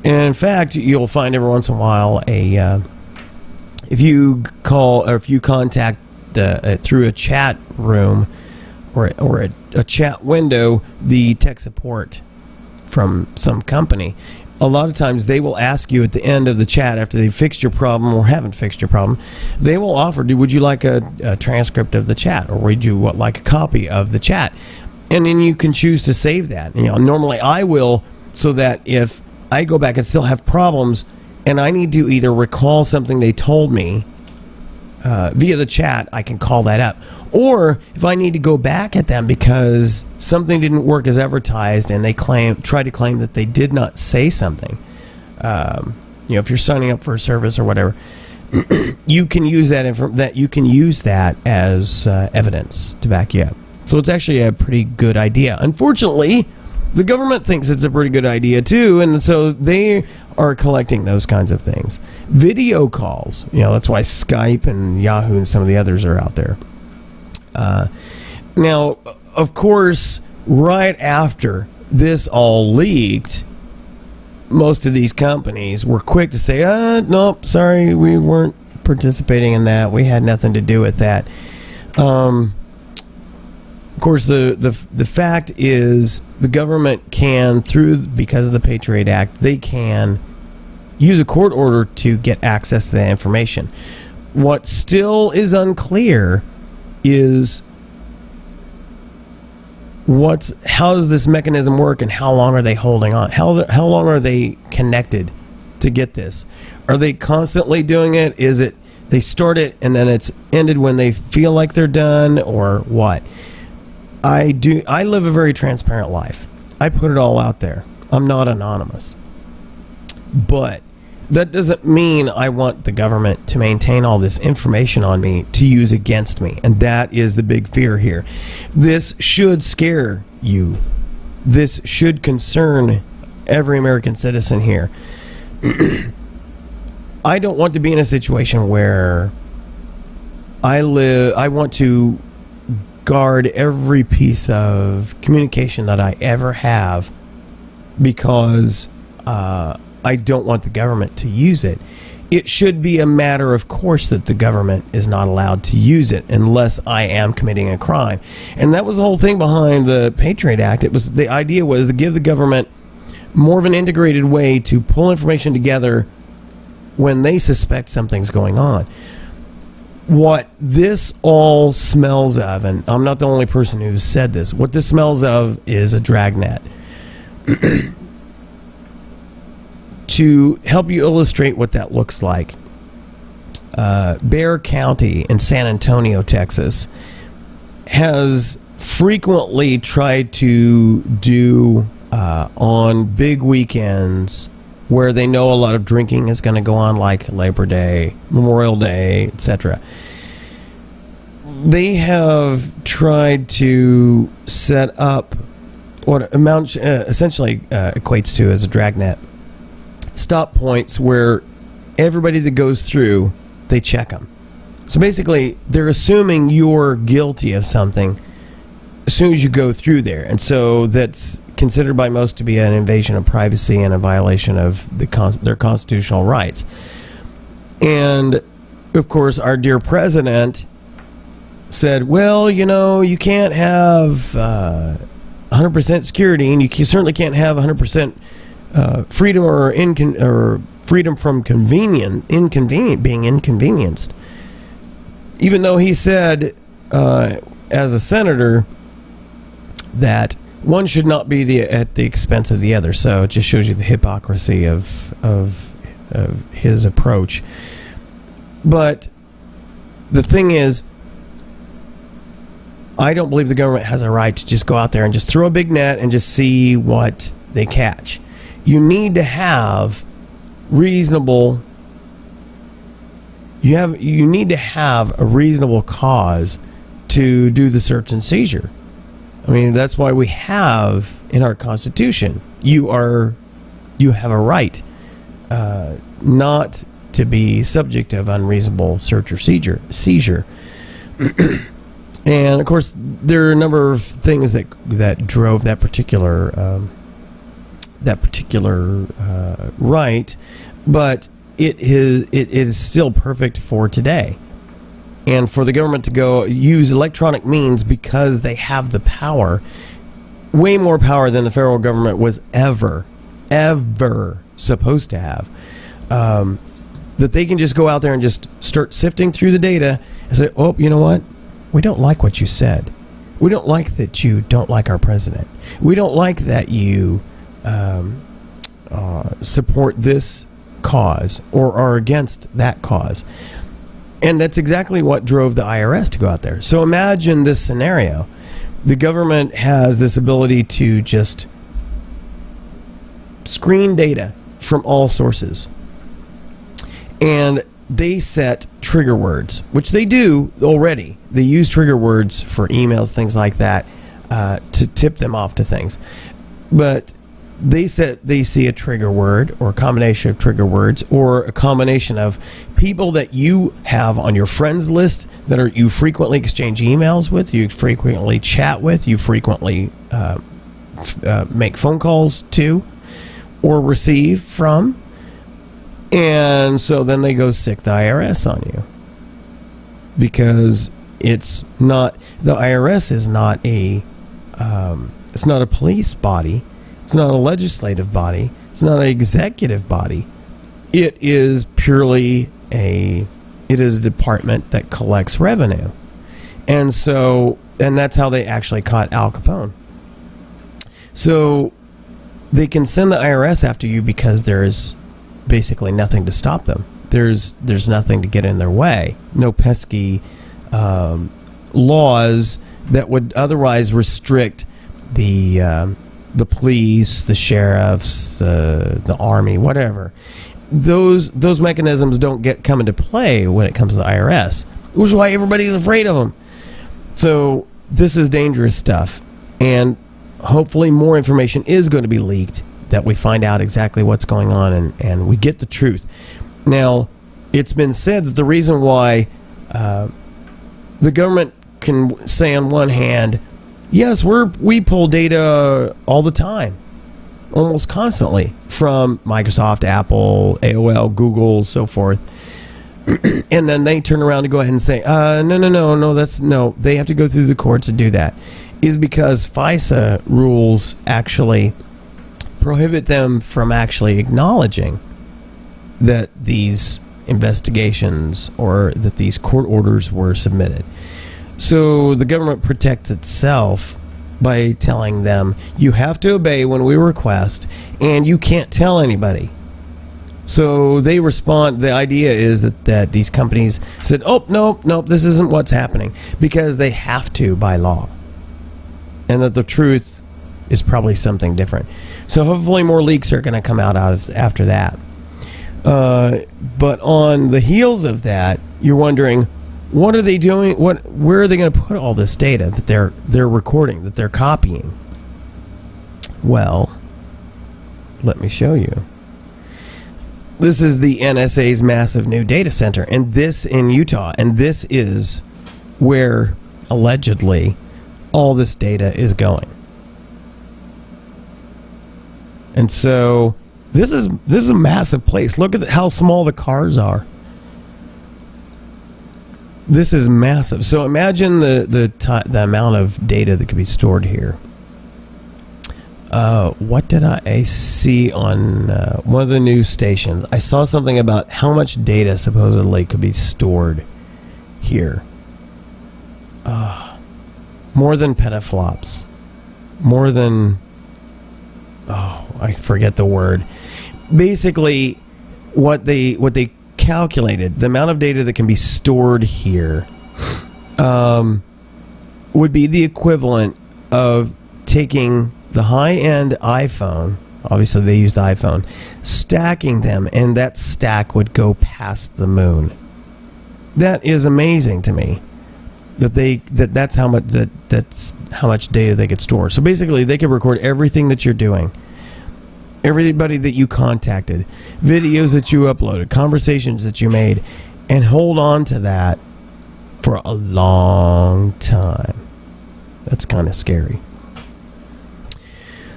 And in fact, you'll find every once in a while if you call or if you contact through a chat room or a chat window, the tech support from some company, a lot of times they will ask you at the end of the chat, after they've fixed your problem or haven't fixed your problem, they will offer, would you like a transcript of the chat, or would you like a copy of the chat? And then you can choose to save that. You know, normally I will, so that if I go back and still have problems and I need to either recall something they told me via the chat, I can call that up. Or if I need to go back at them because something didn't work as advertised and they try to claim that they did not say something, if you're signing up for a service or whatever, you can use that as evidence to back you up. So it's actually a pretty good idea. Unfortunately, the government thinks it's a pretty good idea too, and so they are collecting those kinds of things. Video calls, that's why Skype and Yahoo and some of the others are out there. Now, of course, right after this all leaked, most of these companies were quick to say, nope, sorry, we weren't participating in that. We had nothing to do with that. Of course, the fact is the government can, because of the Patriot Act, they can use a court order to get access to that information. What still is unclear is how does this mechanism work, and how long are they holding on? How long are they connected to get this? Are they constantly doing it? Is it they start it and then it's ended when they feel like they're done, or what? I live a very transparent life. I put it all out there. I'm not anonymous. But that doesn't mean I want the government to maintain all this information on me to use against me. And that is the big fear here. This should scare you. This should concern every American citizen here. I don't want to be in a situation where I want to guard every piece of communication that I ever have because I don't want the government to use it. It should be a matter of course that the government is not allowed to use it unless I am committing a crime. And that was the whole thing behind the Patriot Act. The idea was to give the government more of an integrated way to pull information together when they suspect something's going on. What this all smells of, and I'm not the only person who's said this, what this smells of is a dragnet. To help you illustrate what that looks like, Bexar County in San Antonio, Texas, has frequently tried to do on big weekends where they know a lot of drinking is going to go on, like Labor Day, Memorial Day, etc. They have tried to set up what amounts essentially equates to as a dragnet stop points where everybody that goes through, they check them. So basically, they're assuming you're guilty of something as soon as you go through there. And so that's considered by most to be an invasion of privacy and a violation of their constitutional rights. And, of course, our dear president said, well, you know, you can't have 100% security, and you certainly can't have 100% freedom or freedom from being inconvenienced. Even though he said, as a senator, that one should not be at the expense of the other. So it just shows you the hypocrisy of his approach. But the thing is, I don't believe the government has a right to just go out there and just throw a big net and just see what they catch. You need to have reasonable. You need to have a reasonable cause to do the search and seizure. I mean, that's why we have in our Constitution, you have a right not to be subject of unreasonable search or seizure. And of course, there are a number of things that drove that particular right, but it is still perfect for today. And for the government to go use electronic means because they have the power, way more power than the federal government was ever supposed to have, that they can just go out there and just start sifting through the data and say, oh, you know what? We don't like what you said. We don't like that you don't like our president. We don't like that you support this cause or are against that cause. And that's exactly what drove the IRS to go out there. So imagine this scenario. The government has this ability to just screen data from all sources. And they set trigger words, which they do already. They use trigger words for emails, things like that, to tip them off to things. But they see a trigger word or a combination of trigger words or a combination of people that you have on your friends list that you frequently exchange emails with, you frequently chat with, you frequently make phone calls to or receive from. And so then they go sick the IRS on you, because it's not, the IRS is not it's not a police body. It's not a legislative body. It's not an executive body. It is purely it is a department that collects revenue. And that's how they actually caught Al Capone. So they can send the IRS after you because there's basically nothing to stop them. There's nothing to get in their way. No pesky laws that would otherwise restrict the police, the sheriffs, the army, whatever. Those mechanisms don't come into play when it comes to the IRS, which is why everybody's afraid of them. So this is dangerous stuff, and hopefully more information is going to be leaked, that we find out exactly what's going on and we get the truth. Now, it's been said that the reason why the government can say on one hand, yes, we pull data all the time, almost constantly, from Microsoft, Apple, AOL, Google, so forth. And then they turn around to go ahead and say, no, they have to go through the courts to do that, is because FISA rules actually prohibit them from actually acknowledging that these investigations or that these court orders were submitted. So the government protects itself by telling them, you have to obey when we request, and you can't tell anybody. So they respond. The idea is that these companies said, oh, nope, this isn't what's happening, because they have to by law. And that the truth is probably something different. So hopefully more leaks are going to come out after that. But on the heels of that, you're wondering, what are they doing? Where are they going to put all this data that they're recording, that they're copying? Well, let me show you. This is the NSA's massive new data center, and this in Utah, and this is where allegedly all this data is going. And so this is a massive place. Look at how small the cars are. This is massive. So imagine the amount of data that could be stored here. What did I see on one of the news stations? I saw something about how much data supposedly could be stored here. More than petaflops. More than... Oh, I forget the word. Basically, what they calculated, the amount of data that can be stored here would be the equivalent of taking the high-end iPhone, obviously they used the iPhone, stacking them, and that stack would go past the moon. That is amazing to me. That's how much data they could store. So basically, they could record everything that you're doing, everybody that you contacted, videos that you uploaded, conversations that you made, and hold on to that for a long time. That's kind of scary.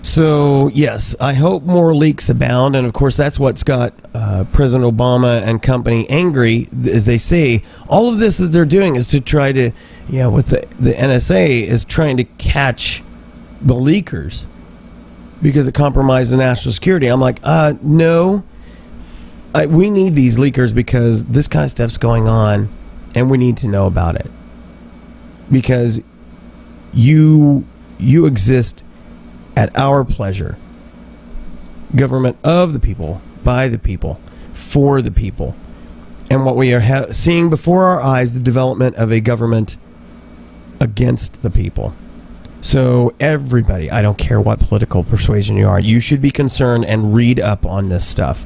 So, yes, I hope more leaks abound, and of course that's what's got President Obama and company angry, as they say. All of this that they're doing is to try to, with the NSA, is trying to catch the leakers because it compromises national security. I'm like, no, we need these leakers because this kind of stuff's going on, and we need to know about it. Because you exist at our pleasure. Government of the people, by the people, for the people. And what we are seeing before our eyes, the development of a government against the people. So everybody, I don't care what political persuasion you are, you should be concerned and read up on this stuff.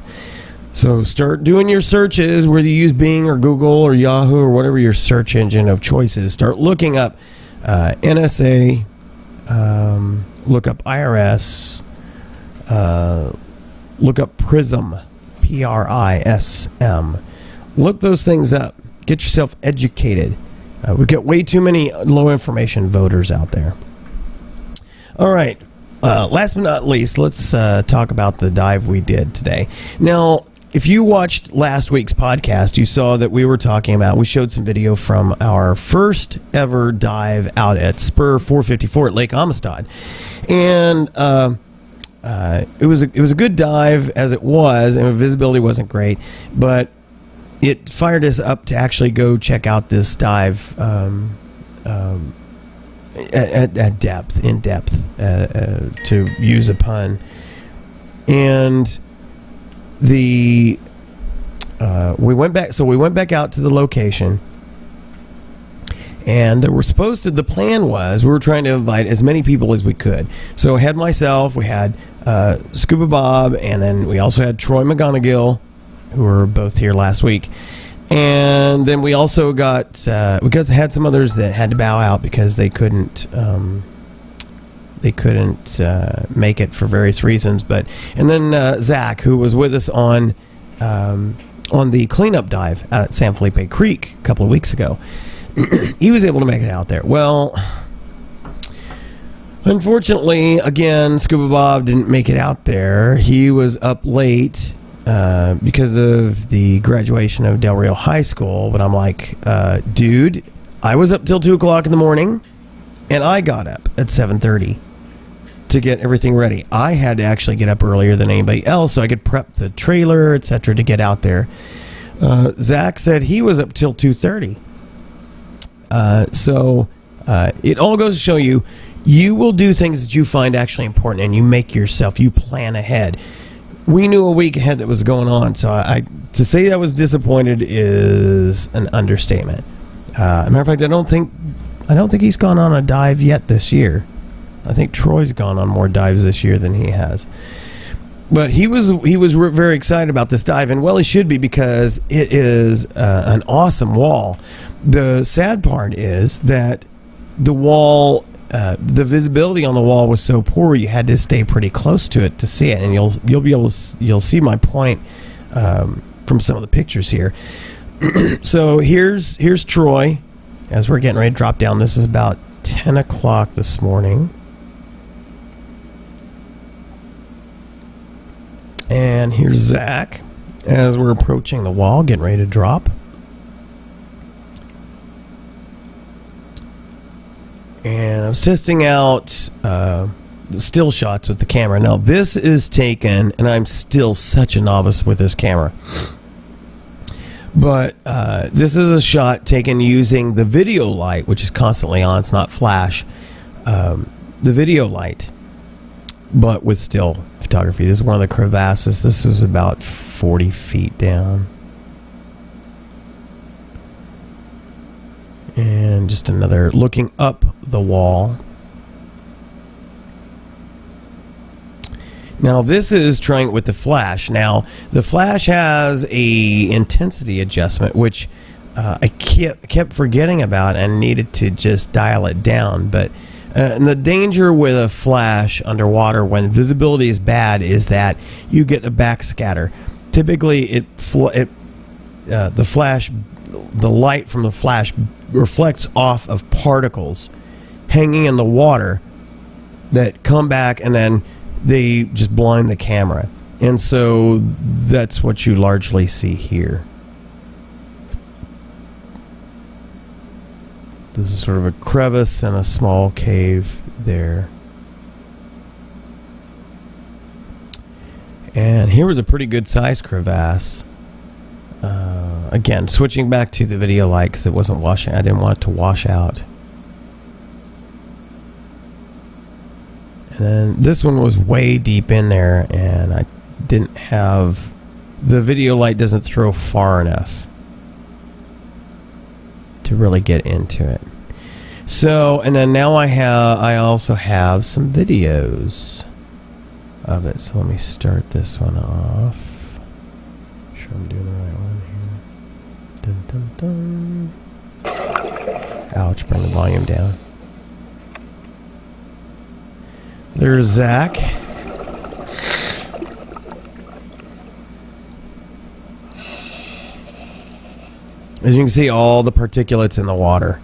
So start doing your searches, whether you use Bing or Google or Yahoo or whatever your search engine of choice is. Start looking up NSA, look up IRS, look up PRISM, PRISM. Look those things up. Get yourself educated. We've got way too many low information voters out there. All right. Last but not least, let's talk about the dive we did today. Now, if you watched last week's podcast, you saw that we showed some video from our first ever dive out at Spur 454 at Lake Amistad. And it was a good dive as it was, and the visibility wasn't great, but it fired us up to actually go check out this dive at depth, in depth, to use a pun. And we went back. So we went back out to the location, and the plan was we were trying to invite as many people as we could. So I had myself, we had Scuba Bob, and then we also had Troy McGonigal, who were both here last week. And then we also had some others that had to bow out because they couldn't make it for various reasons. And then Zach, who was with us on the cleanup dive out at San Felipe Creek a couple of weeks ago, he was able to make it out there. Well, unfortunately, again, Scuba Bob didn't make it out there. He was up late because of the graduation of Del Rio High School. But I'm like, dude, I was up till 2 o'clock in the morning, and I got up at 7:30 to get everything ready. I had to actually get up earlier than anybody else so I could prep the trailer, etc., to get out there. Zach said he was up till 2:30. So it all goes to show you, you will do things that you find actually important, and you plan ahead. We knew a week ahead that was going on, so to say I was disappointed is an understatement. Matter of fact, I don't think he's gone on a dive yet this year. I think Troy's gone on more dives this year than he has. But he was very excited about this dive, and well, he should be, because it is an awesome wall. The sad part is that the wall, the visibility on the wall was so poor, you had to stay pretty close to it to see it, and you'll see my point from some of the pictures here. So here's Troy as we're getting ready to drop down. This is about 10 o'clock this morning. And here's Zach as we're approaching the wall, getting ready to drop. And I'm testing out the still shots with the camera. Now, this is taken, and I'm still such a novice with this camera, but this is a shot taken using the video light, which is constantly on. It's not flash. The video light, but with still photography. This is one of the crevasses. This was about 40 feet down. And just another looking up the wall. Now this is trying with the flash. Now the flash has a intensity adjustment, which I kept forgetting about and needed to just dial it down. But and the danger with a flash underwater when visibility is bad is that you get a backscatter. Typically, the light from the flash reflects off of particles hanging in the water that come back, and then they just blind the camera. And so that's what you largely see here. This is sort of a crevice and a small cave there. And here was a pretty good sized crevasse. Again, switching back to the video light because it wasn't washing. I didn't want it to wash out. And then this one was way deep in there, and I didn't have... The video light doesn't throw far enough to really get into it. So, and then now I also have some videos of it. So let me start this one off. Make sure I'm doing the right one here. Dun, dun, dun. Ouch, bring the volume down. There's Zach. As you can see, all the particulates in the water.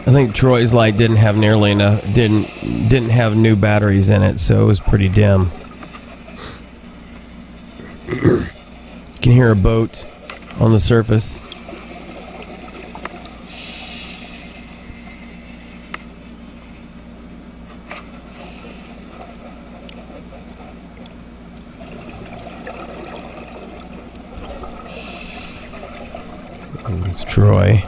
I think Troy's light didn't have nearly enough, didn't have new batteries in it, so it was pretty dim. You can hear a boat on the surface. It's Troy.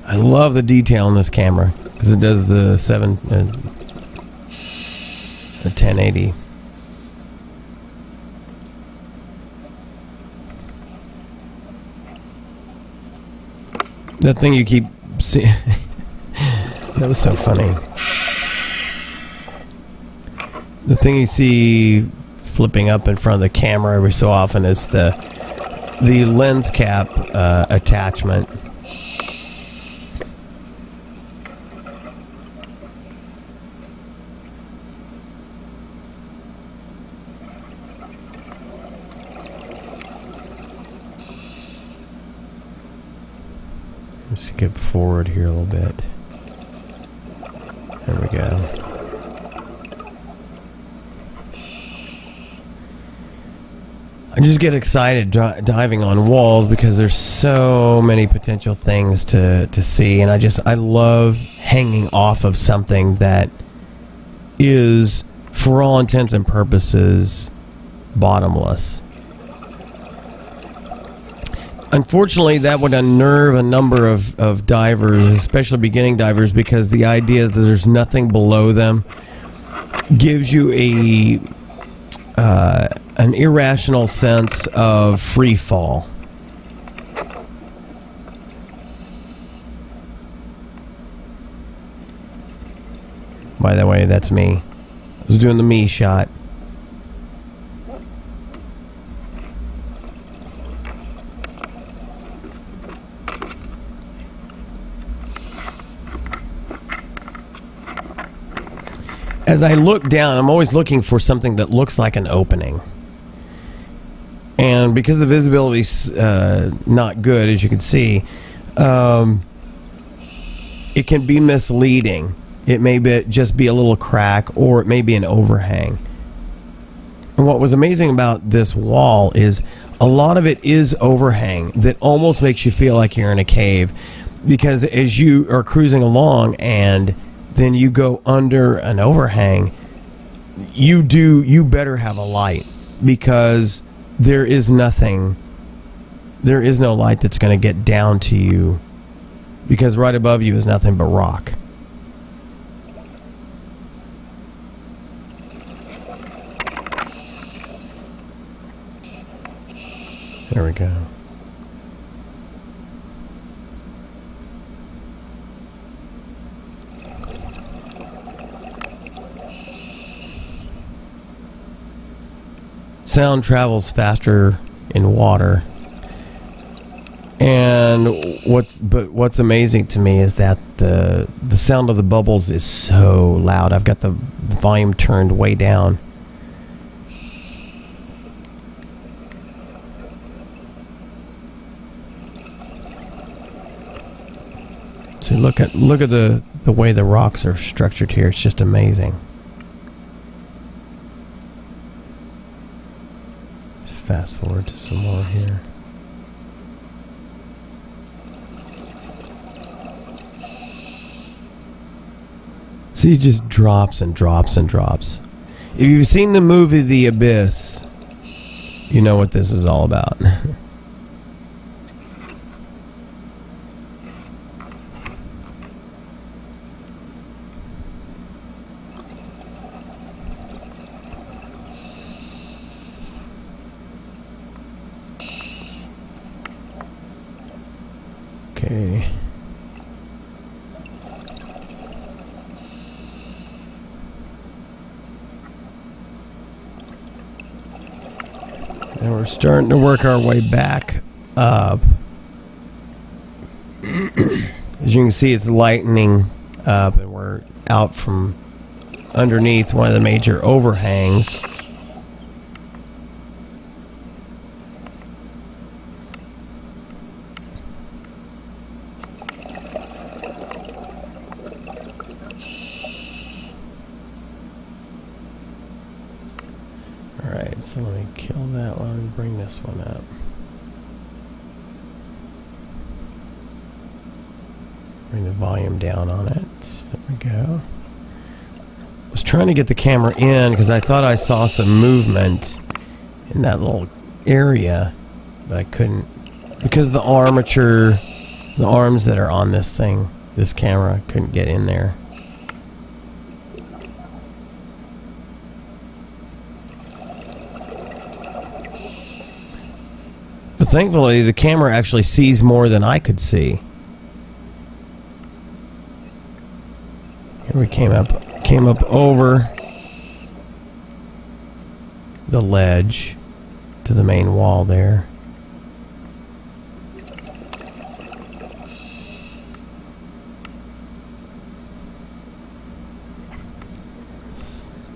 I love the detail in this camera because it does the 1080. That thing you keep seeing. That was so funny. The thing you see flipping up in front of the camera every so often is the lens cap attachment. Let's skip forward here a little bit. There we go. I just get excited diving on walls because there's so many potential things to see, and I love hanging off of something that is, for all intents and purposes, bottomless. Unfortunately, that would unnerve a number of divers, especially beginning divers, because the idea that there's nothing below them gives you an irrational sense of free fall. By the way, that's me. I was doing the me shot. As I look down, I'm always looking for something that looks like an opening. And because the visibility's not good, as you can see, it can be misleading. It may just be a little crack, or it may be an overhang. And what was amazing about this wall is a lot of it is overhang that almost makes you feel like you're in a cave. Because as you are cruising along and then you go under an overhang, you better have a light, because there is no light that's going to get down to you, because right above you is nothing but rock. There we go. Sound travels faster in water, and what's amazing to me is that the sound of the bubbles is so loud. I've got the volume turned way down. So look at the way the rocks are structured here. It's just amazing. Fast forward to some more here. See, it just drops and drops and drops. If you've seen the movie The Abyss, you know what this is all about. Okay. And we're starting to work our way back up. As you can see, it's lightening up, and we're out from underneath one of the major overhangs. Alright, so let me kill that one and bring this one up. Bring the volume down on it. There we go. was trying to get the camera in because I thought I saw some movement in that little area, but I couldn't because the armature, the arms that are on this thing, this camera, couldn't get in there. But thankfully, the camera actually sees more than I could see. Here we came up over the ledge to the main wall there.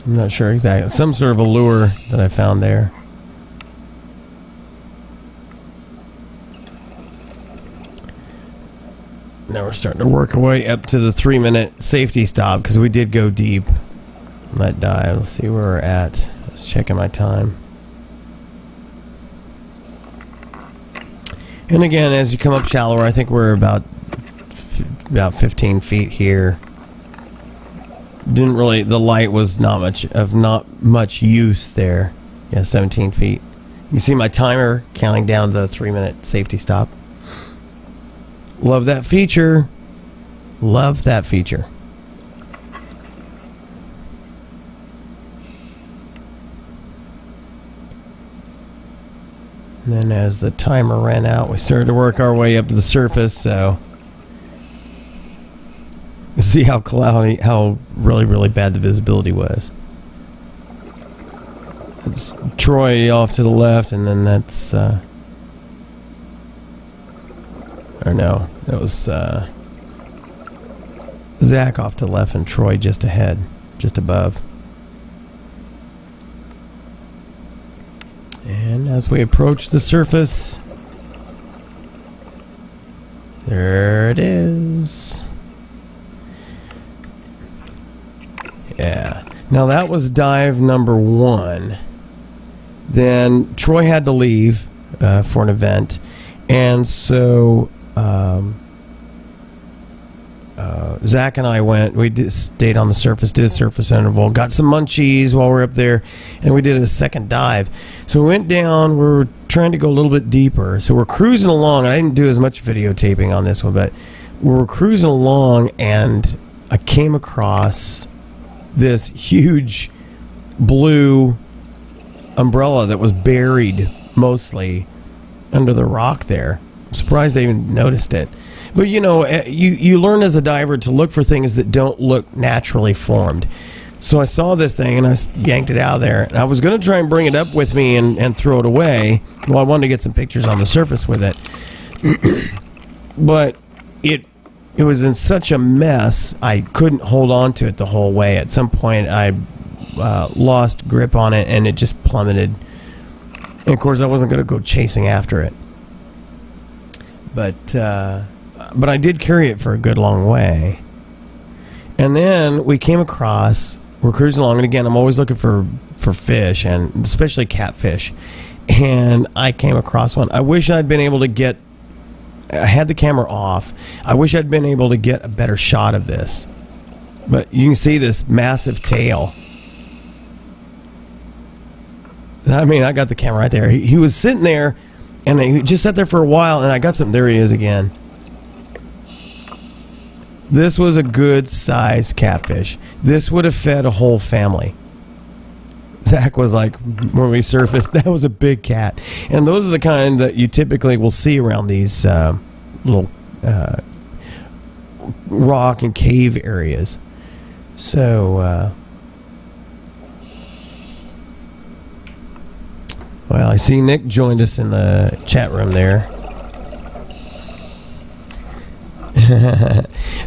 I'm not sure exactly. Some sort of a lure that I found there. Now we're starting to work our way up to the 3-minute safety stop because we did go deep on that dive. Let's see where we're at. I was checking my time. And again, as you come up shallower, I think we're about 15 feet here. Didn't really, the light was not much use there. Yeah, 17 feet. You see my timer counting down the 3-minute safety stop. Love that feature. Love that feature. And then as the timer ran out, we started to work our way up to the surface, so see how cloudy, how really bad the visibility was. It's Troy off to the left, and then that's or no, that was Zach off to the left and Troy just ahead, just above. And as we approach the surface, there it is. Yeah. Now that was dive number 1. Then Troy had to leave for an event, and so Zach and I went. We stayed on the surface, did a surface interval, got some munchies while we were up there, and we did a second dive. So we went down. We were trying to go a little bit deeper. So we're cruising along. I didn't do as much videotaping on this one, but we were cruising along, and I came across this huge blue umbrella that was buried mostly under the rock there. I'm surprised I even noticed it. But you know, you learn as a diver to look for things that don't look naturally formed. So I saw this thing and I yanked it out of there. And I was going to try and bring it up with me and throw it away. Well, I wanted to get some pictures on the surface with it. But it was in such a mess, I couldn't hold on to it the whole way. At some point, I lost grip on it and it just plummeted. And of course, I wasn't going to go chasing after it. But I did carry it for a good long way. And then we came across, we're cruising along, and again, I'm always looking for fish, and especially catfish. And I came across one. I wish I'd been able to get, I had the camera off. I wish I'd been able to get a better shot of this. But you can see this massive tail. I mean, I got the camera right there. He was sitting there, and he just sat there for a while, and I got some, there he is again. This was a good size catfish. This would have fed a whole family. Zach was like, when we surfaced, that was a big cat. And those are the kind that you typically will see around these little rock and cave areas. So, well, I see Nick joined us in the chat room there.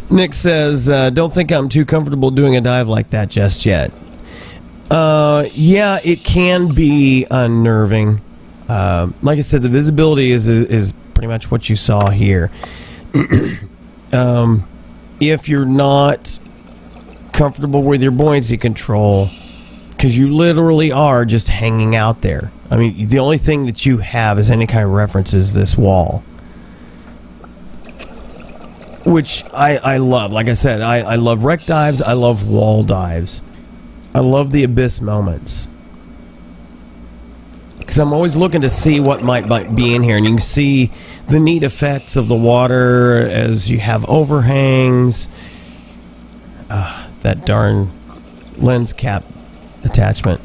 Nick says, don't think I'm too comfortable doing a dive like that just yet. Yeah, it can be unnerving. Like I said, the visibility is pretty much what you saw here. If you're not comfortable with your buoyancy control, because you literally are just hanging out there. I mean, the only thing that you have as any kind of reference is this wall. Which I love. Like I said, I love wreck dives. I love wall dives. I love the abyss moments. Because I'm always looking to see what might be in here. And you can see the neat effects of the water as you have overhangs. That darn lens cap attachment.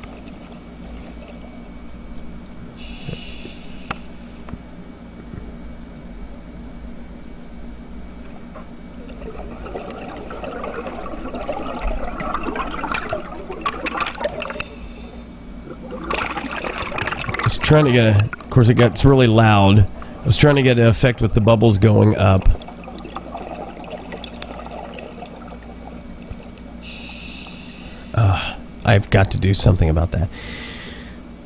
I was trying to get of course it gets really loud. I was trying to get an effect with the bubbles going up. I've got to do something about that.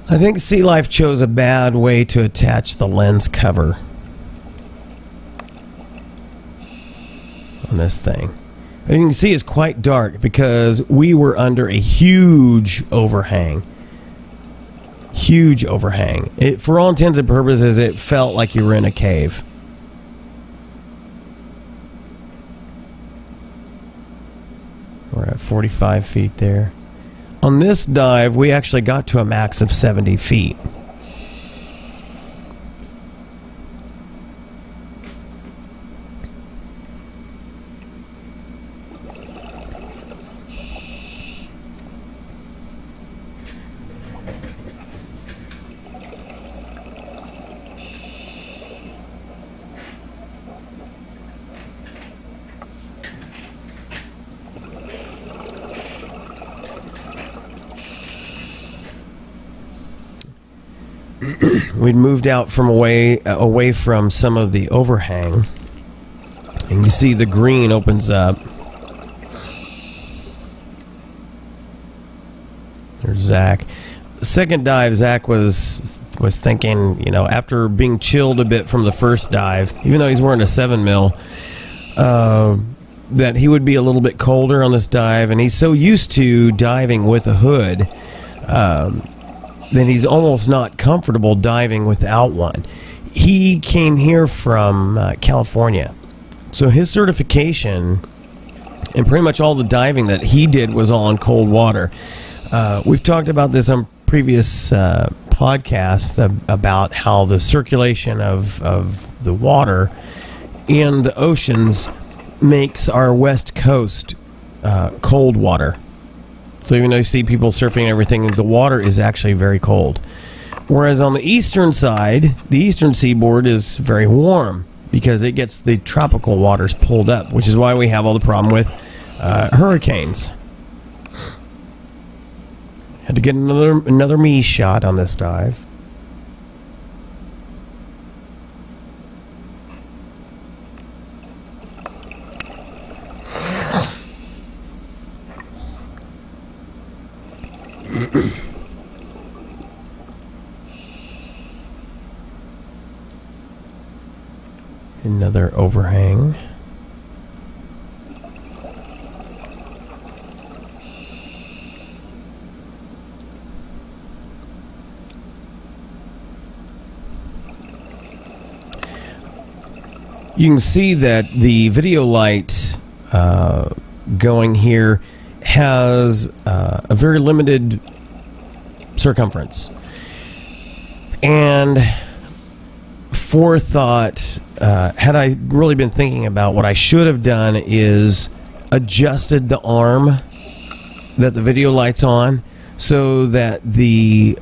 I think Sea Life chose a bad way to attach the lens cover on this thing. And you can see it's quite dark because we were under a huge overhang. Huge overhang. For all intents and purposes, it felt like you were in a cave. We're at 45 feet there. On this dive, we actually got to a max of 70 feet. We'd moved out from away from some of the overhang, and you see the green opens up. There's Zach. Second dive, Zach was thinking, you know, after being chilled a bit from the first dive, even though he's wearing a 7 mil, that he would be a little bit colder on this dive, and he's so used to diving with a hood. Then he's almost not comfortable diving without one. He came here from California, so his certification and pretty much all the diving that he did was all in cold water. We've talked about this on previous podcasts about how the circulation of the water in the oceans makes our west coast cold water. So even though you see people surfing and everything, the water is actually very cold. Whereas on the eastern side, the eastern seaboard is very warm because it gets the tropical waters pulled up, which is why we have all the problem with hurricanes. Had to get another me shot on this dive. Another overhang. You can see that the video light going here has a very limited circumference. And forethought, had I really been thinking about what I should have done is adjusted the arm that the video light's on so that the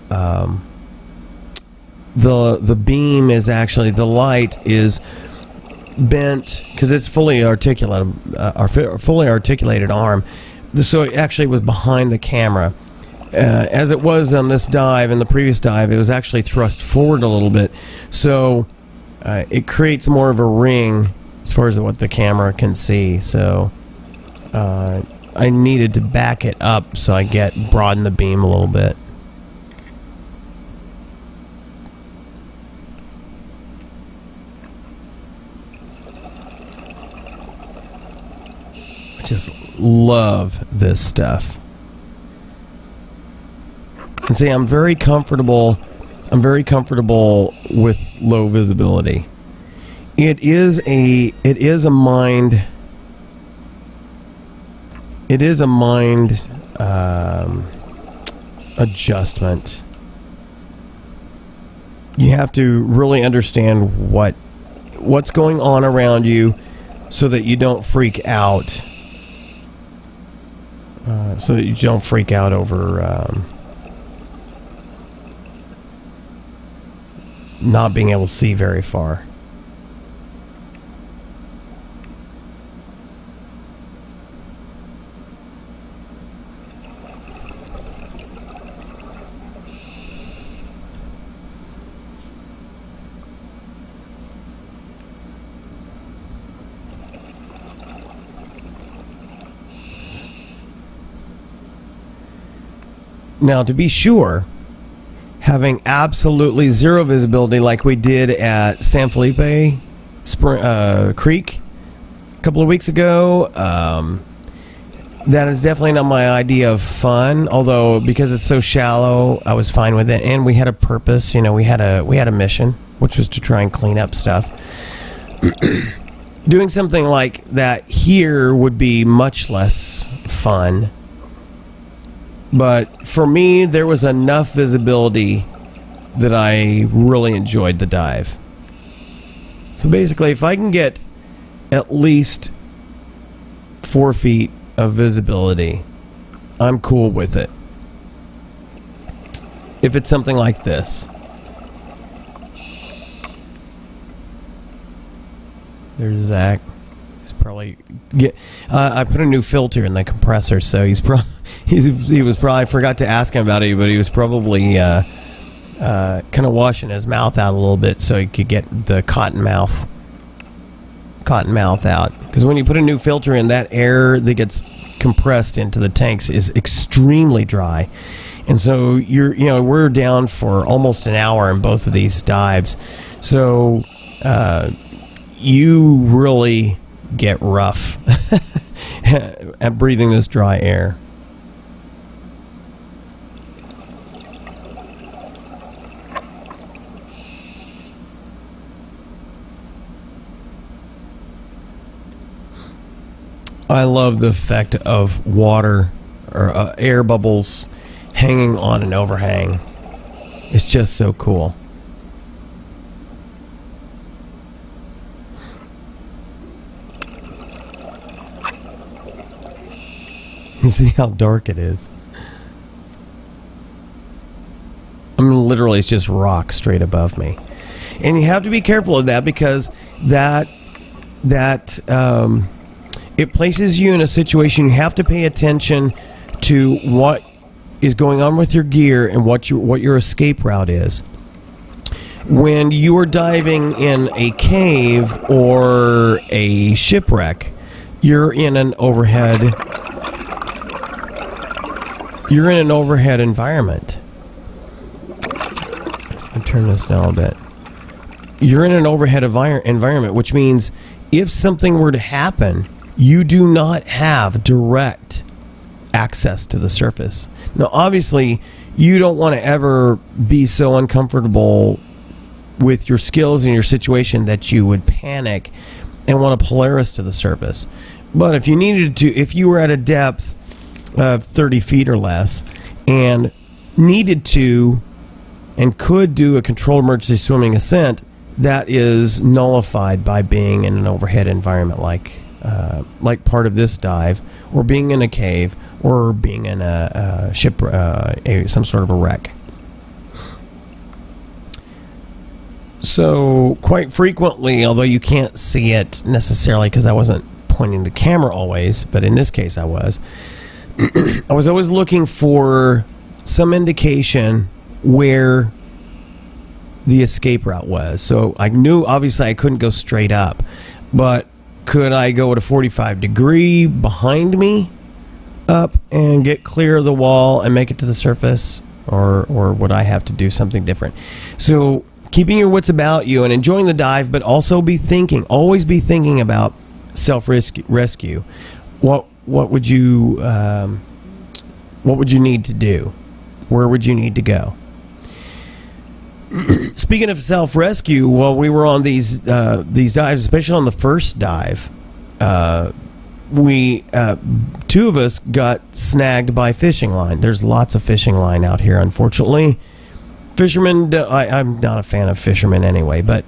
beam is actually, the light is bent because it's fully articulated arm, so it actually was behind the camera. As it was on this dive and the previous dive, it was actually thrust forward a little bit, so it creates more of a ring as far as what the camera can see. So I needed to back it up so I broaden the beam a little bit. I just love this stuff. And see, I'm very comfortable with low visibility. It is a mind adjustment. You have to really understand what's going on around you so that you don't freak out. So that you don't freak out over not being able to see very far. Now, to be sure, having absolutely zero visibility like we did at San Felipe Creek a couple of weeks ago, that is definitely not my idea of fun. Although, because it's so shallow, I was fine with it, and we had a purpose. You know, we had a mission, which was to try and clean up stuff. Doing something like that here would be much less fun. But for me, there was enough visibility that I really enjoyed the dive. So basically, if I can get at least 4 feet of visibility, I'm cool with it. If it's something like this. There's Zach. He's probably I put a new filter in the compressor, so he was probably, I forgot to ask him about it, but he was probably kind of washing his mouth out a little bit so he could get the cotton mouth out. Because when you put a new filter in, that air that gets compressed into the tanks is extremely dry, and so we're down for almost an hour in both of these dives, so you really get rough at breathing this dry air. I love the effect of water or air bubbles hanging on an overhang. It's just so cool. You see how dark it is? I mean, literally, it's just rock straight above me. And you have to be careful of that, because it places you in a situation you have to pay attention to what is going on with your gear and what your escape route is. When you are diving in a cave or a shipwreck, you're in an overhead environment. I'll turn this down a bit. You're in an overhead environment, which means if something were to happen, you do not have direct access to the surface. Now, obviously, you don't want to ever be so uncomfortable with your skills and your situation that you would panic and want to Polaris to the surface. But if you were at a depth of 30 feet or less and needed to and could do a controlled emergency swimming ascent, that is nullified by being in an overhead environment like part of this dive, or being in a cave, or being in a ship, some sort of a wreck. So quite frequently, although you can't see it necessarily because I wasn't pointing the camera always, but in this case I was, I was always looking for some indication where the escape route was. So I knew obviously I couldn't go straight up, but could I go at a 45 degree behind me up and get clear of the wall and make it to the surface, or would I have to do something different? So keeping your wits about you and enjoying the dive, but also always be thinking about self-rescue. What would you need to do? Where would you need to go? Speaking of self-rescue, while we were on these dives, especially on the first dive, we, two of us got snagged by fishing line. There's lots of fishing line out here, unfortunately. Fishermen, I'm not a fan of fishermen anyway, but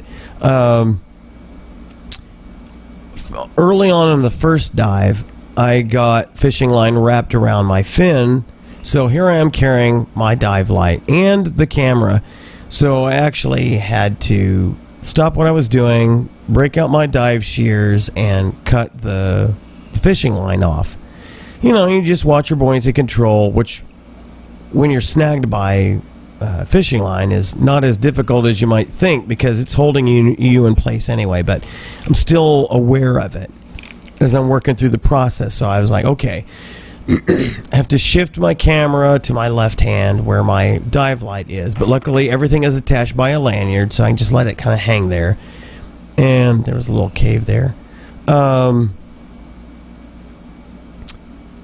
early on in the first dive, I got fishing line wrapped around my fin. So here I am carrying my dive light and the camera. So I actually had to stop what I was doing, break out my dive shears, and cut the fishing line off. You know, you just watch your buoyancy control, which when you're snagged by fishing line is not as difficult as you might think because it's holding you in place anyway, but I'm still aware of it as I'm working through the process. So I was like, okay, I have to shift my camera to my left hand where my dive light is, but luckily everything is attached by a lanyard, so I can just let it kind of hang there. And there was a little cave there. And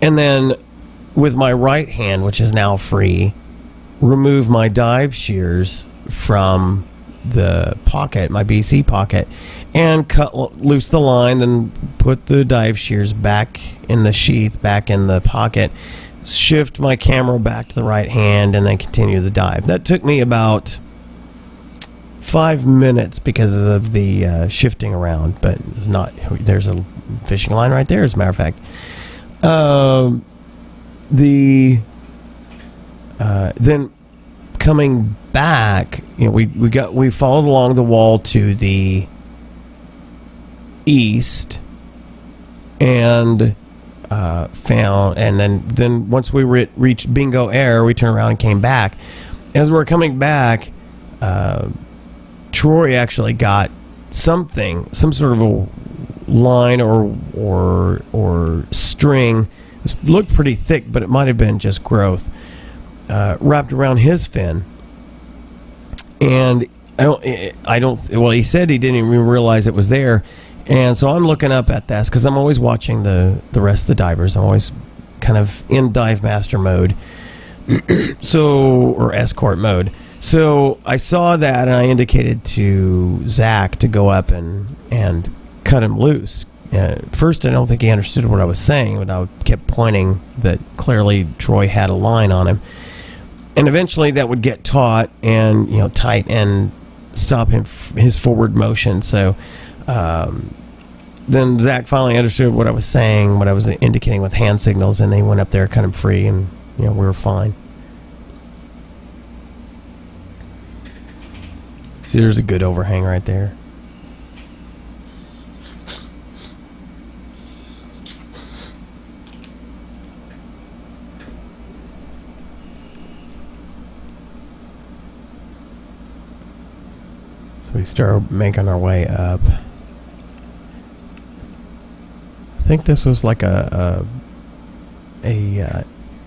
then with my right hand, which is now free, remove my dive shears from the pocket, my BC pocket, and cut loose the line, then put the dive shears back in the sheath, back in the pocket, shift my camera back to the right hand, and then continue the dive. That took me about 5 minutes because of the shifting around, but it's not. There's a fishing line right there, as a matter of fact. Then coming back, you know, we followed along the wall to the east and found, and then once we reached Bingo Air, we turned around and came back. As we're coming back, Troy actually got some sort of a line or string. It looked pretty thick, but it might have been just growth. Wrapped around his fin, and well, he said he didn't even realize it was there, and so I'm looking up at this because I'm always watching the rest of the divers. I'm always kind of in dive master mode, or escort mode. So I saw that, and I indicated to Zach to go up and cut him loose. First, I don't think he understood what I was saying, but I kept pointing that clearly Troy had a line on him. And eventually that would get taut and, you know, tight and stop his forward motion. So then Zach finally understood what I was saying, what I was indicating with hand signals, and they went up there kind of free, and, you know, we were fine. See, there's a good overhang right there. So we start making our way up. I think this was like a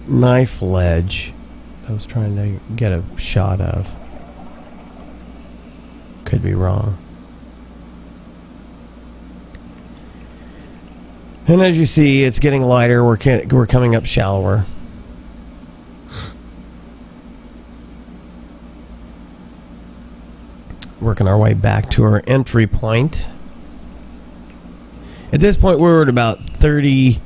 knife ledge I was trying to get a shot of. Could be wrong. And as you see, it's getting lighter. We're coming up shallower. Working our way back to our entry point. At this point, we were at about 35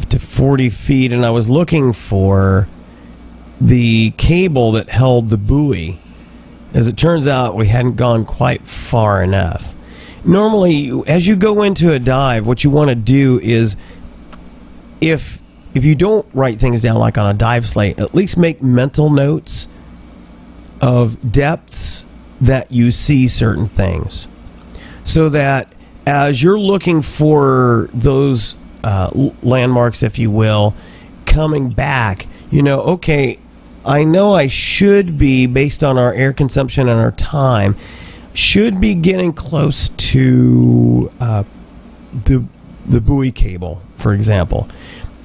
to 40 feet, and I was looking for the cable that held the buoy. As it turns out, we hadn't gone quite far enough. Normally, as you go into a dive, what you want to do is, if you don't write things down like on a dive slate, at least make mental notes of depths that you see certain things, so that as you're looking for those landmarks, if you will, coming back, you know, okay, I know I should be, based on our air consumption and our time, should be getting close to the buoy cable, for example.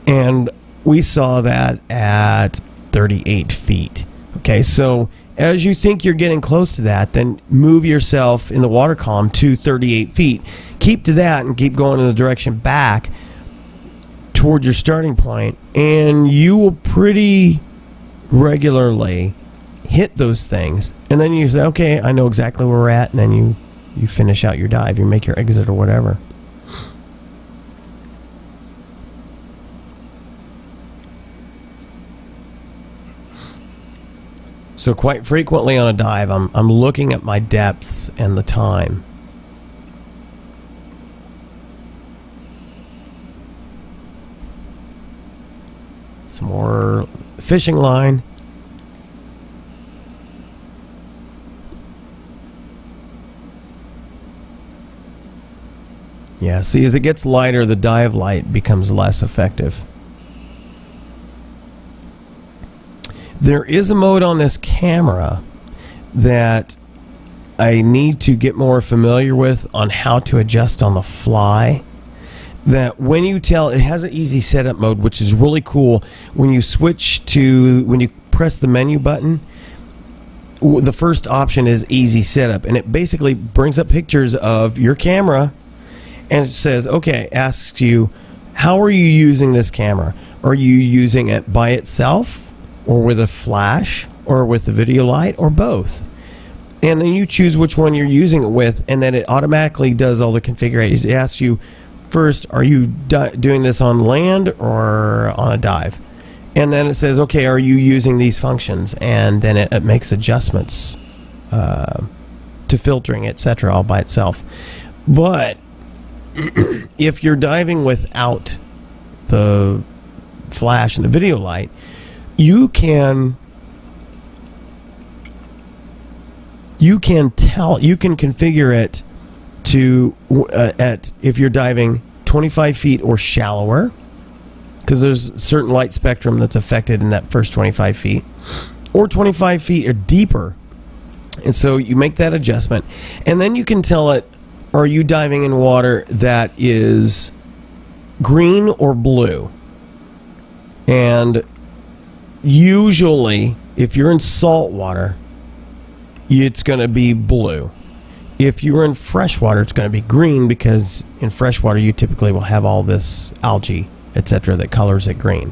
And we saw that at 38 feet. Okay, so as you think you're getting close to that, then move yourself in the water column to 38 feet. Keep to that and keep going in the direction back toward your starting point, and you will pretty regularly hit those things. And then you say, okay, I know exactly where we're at, and then you finish out your dive. You make your exit or whatever. So quite frequently on a dive, I'm looking at my depths and the time. Some more fishing line. Yeah, see, as it gets lighter, the dive light becomes less effective. There is a mode on this camera that I need to get more familiar with on how to adjust on the fly. That when you tell, it has an easy setup mode, which is really cool. When you switch to, when you press the menu button, the first option is easy setup, and it basically brings up pictures of your camera, and it says, okay, asks you, how are you using this camera? Are you using it by itself, or with a flash, or with the video light, or both? And then you choose which one you're using it with, and then it automatically does all the configurations. It asks you, first, are you doing this on land or on a dive? And then it says, okay, are you using these functions? And then it makes adjustments to filtering, etc., all by itself. But if you're diving without the flash and the video light, you can configure it to if you're diving 25 feet or shallower, because there's a certain light spectrum that's affected in that first 25 feet, or 25 feet or deeper. And so you make that adjustment, and then you can tell it, are you diving in water that is green or blue? And usually, if you're in salt water, it's going to be blue. If you're in freshwater, it's going to be green, because in freshwater you typically will have all this algae, etc., that colors it green.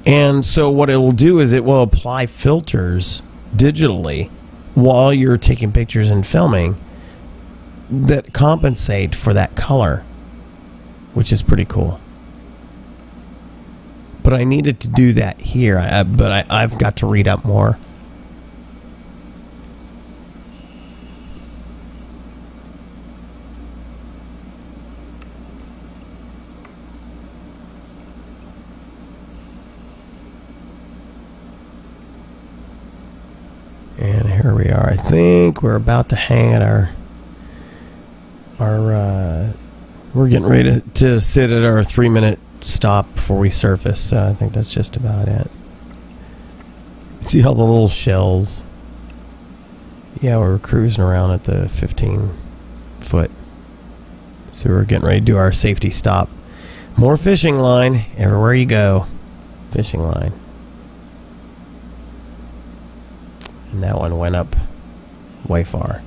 And so what it will do is it will apply filters digitally while you're taking pictures and filming that compensate for that color, which is pretty cool. But I needed to do that here, but I've got to read up more. And here we are. I think we're about to hang at our we're getting ready to sit at our 3-minute stop before we surface. So I think that's just about it. See all the little shells. Yeah, we're cruising around at the 15 foot. So we're getting ready to do our safety stop. More fishing line everywhere you go. Fishing line. And that one went up way far.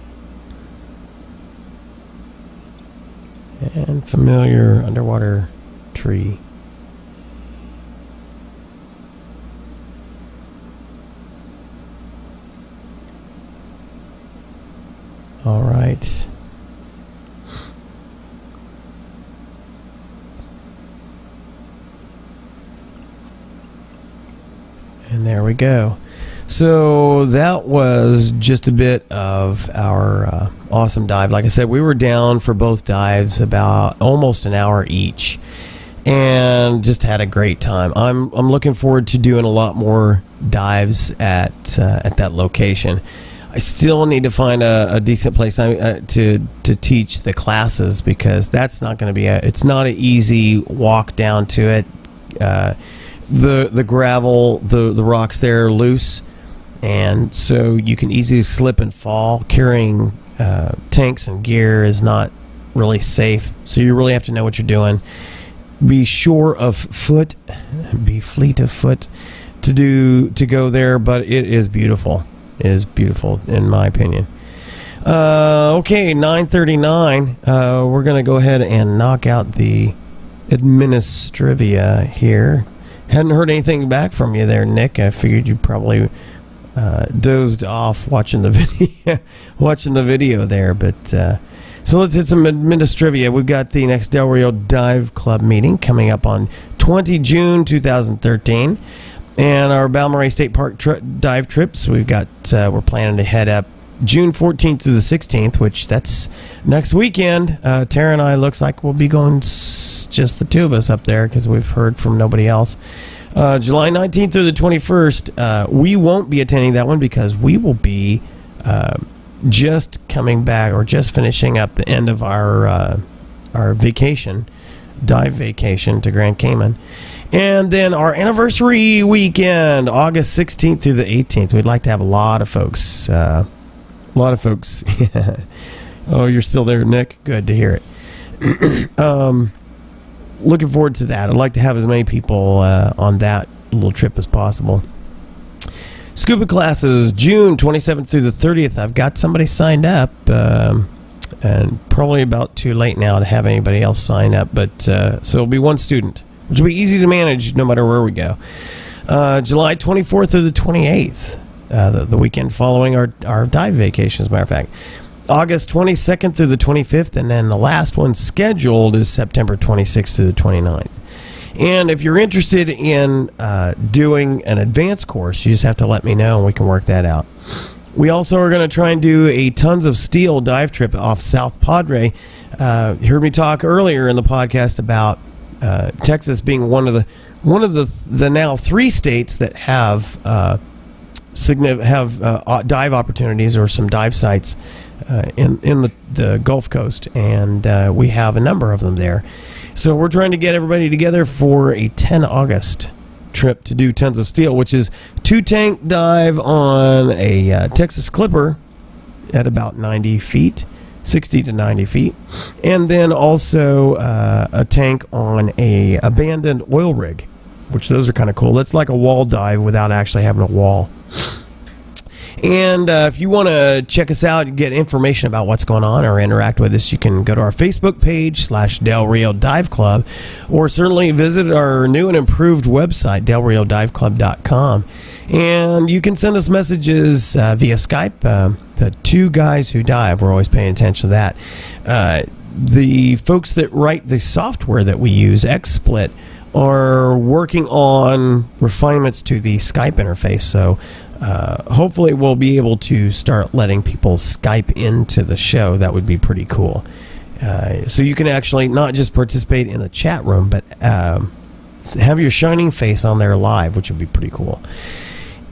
And familiar underwater tree. All right. And there we go. So that was just a bit of our awesome dive. Like I said, we were down for both dives about almost an hour each, and just had a great time. I'm looking forward to doing a lot more dives at that location. I still need to find a decent place to teach the classes, because that's not going to be it's not an easy walk down to it. The gravel, the rocks there are loose, and so you can easily slip and fall. Carrying tanks and gear is not really safe, so you really have to know what you're doing. Be sure of foot, be fleet of foot to go there, but it is beautiful. It is beautiful, in my opinion. Okay, 9:39. We're going to go ahead and knock out the administrivia here. Hadn't heard anything back from you there, Nick. I figured you probably dozed off watching the video, there. But so let's hit some administrivia. We've got the next Del Rio Dive Club meeting coming up on 20 June 2013. And our Balmorhea State Park dive trips, we're planning to head up June 14th through the 16th, which that's next weekend. Tara and I looks like we'll be going just the two of us up there because we've heard from nobody else. July 19th through the 21st, we won't be attending that one because we will be just coming back or just finishing up the end of our vacation, dive vacation to Grand Cayman. And then our anniversary weekend, August 16th through the 18th. We'd like to have a lot of folks. Oh, you're still there, Nick? Good to hear it. Looking forward to that. I'd like to have as many people on that little trip as possible. Scuba classes, June 27th through the 30th. I've got somebody signed up, and probably about too late now to have anybody else sign up. But so it'll be one student, which will be easy to manage no matter where we go. July 24th through the 28th. The weekend following our dive vacation, as a matter of fact. August 22nd through the 25th, and then the last one scheduled is September 26th through the 29th. And if you're interested in doing an advanced course, you just have to let me know, and we can work that out. We also are going to try and do a Tons of Steel dive trip off South Padre. You heard me talk earlier in the podcast about Texas being one of the now 3 states that have dive opportunities or some dive sites in the Gulf Coast, and we have a number of them there. So we're trying to get everybody together for a 10 August trip to do Tons of Steel, which is 2-tank dive on a Texas Clipper at about 90 feet, 60 to 90 feet, and then also a tank on a abandoned oil rig, which those are kind of cool. That's like a wall dive without actually having a wall. And if you want to check us out and get information about what's going on or interact with us, you can go to our Facebook page /Del Rio Dive Club, or certainly visit our new and improved website, delriodiveclub.com. And you can send us messages via Skype. The 2 guys who dive, we're always paying attention to that. The folks that write the software that we use, XSplit, are working on refinements to the Skype interface. So hopefully we'll be able to start letting people Skype into the show. That would be pretty cool. So you can actually not just participate in the chat room, but have your shining face on there live, which would be pretty cool.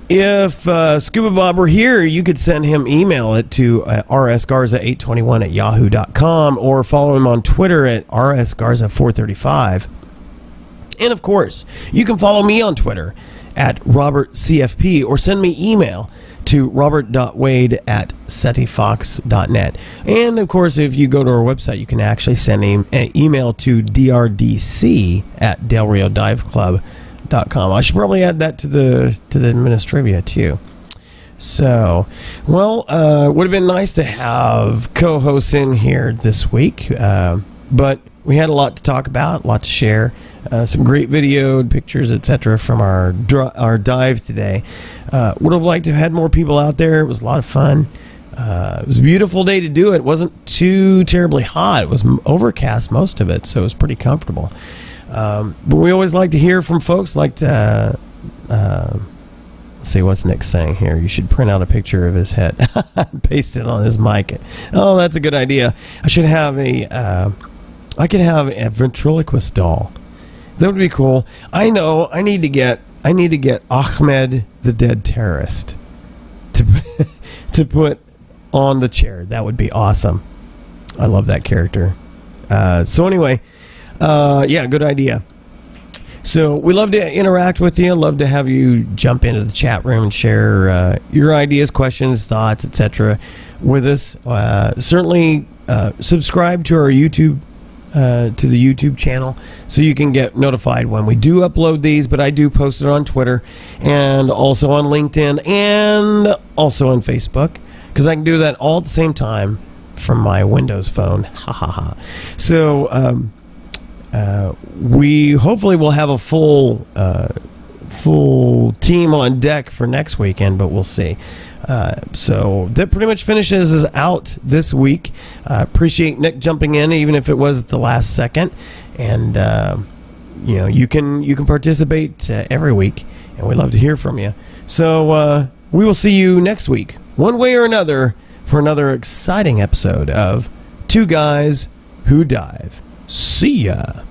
If Scuba Bob were here, you could send him email it to rsgarza821@yahoo.com, or follow him on Twitter at rsgarza435. And of course, you can follow me on Twitter at RobertCFP, or send me email to robert.wade@setifox.net. And of course, if you go to our website, you can actually send him an email to drdc@delriodiveclub.com. I should probably add that to the administrivia too. So, well, would have been nice to have co-hosts in here this week, but we had a lot to talk about, a lot to share. Some great video, pictures, etc. from our dive today. Would have liked to have had more people out there. It was a lot of fun. It was a beautiful day to do it. It wasn't too terribly hot. It was overcast most of it, so it was pretty comfortable. But we always like to hear from folks. Like to see what's Nick saying here. You should print out a picture of his head, paste it on his mic. Oh, that's a good idea. I should have I could have a ventriloquist doll. That would be cool. I know. I need to get Ahmed the Dead Terrorist to put on the chair. That would be awesome. I love that character. So anyway, yeah, good idea. So we love to interact with you. Love to have you jump into the chat room and share your ideas, questions, thoughts, etc. with us. Certainly subscribe to our YouTube. To the YouTube channel, so you can get notified when we do upload these. But I do post it on Twitter, and also on LinkedIn, and also on Facebook, because I can do that all at the same time from my Windows phone. Ha ha ha. So we hopefully will have a full team on deck for next weekend, but we'll see. So that pretty much finishes us out this week. Appreciate Nick jumping in, even if it was at the last second. And you can participate every week, and we'd love to hear from you. So we will see you next week, one way or another, for another exciting episode of Two Guys Who Dive. See ya.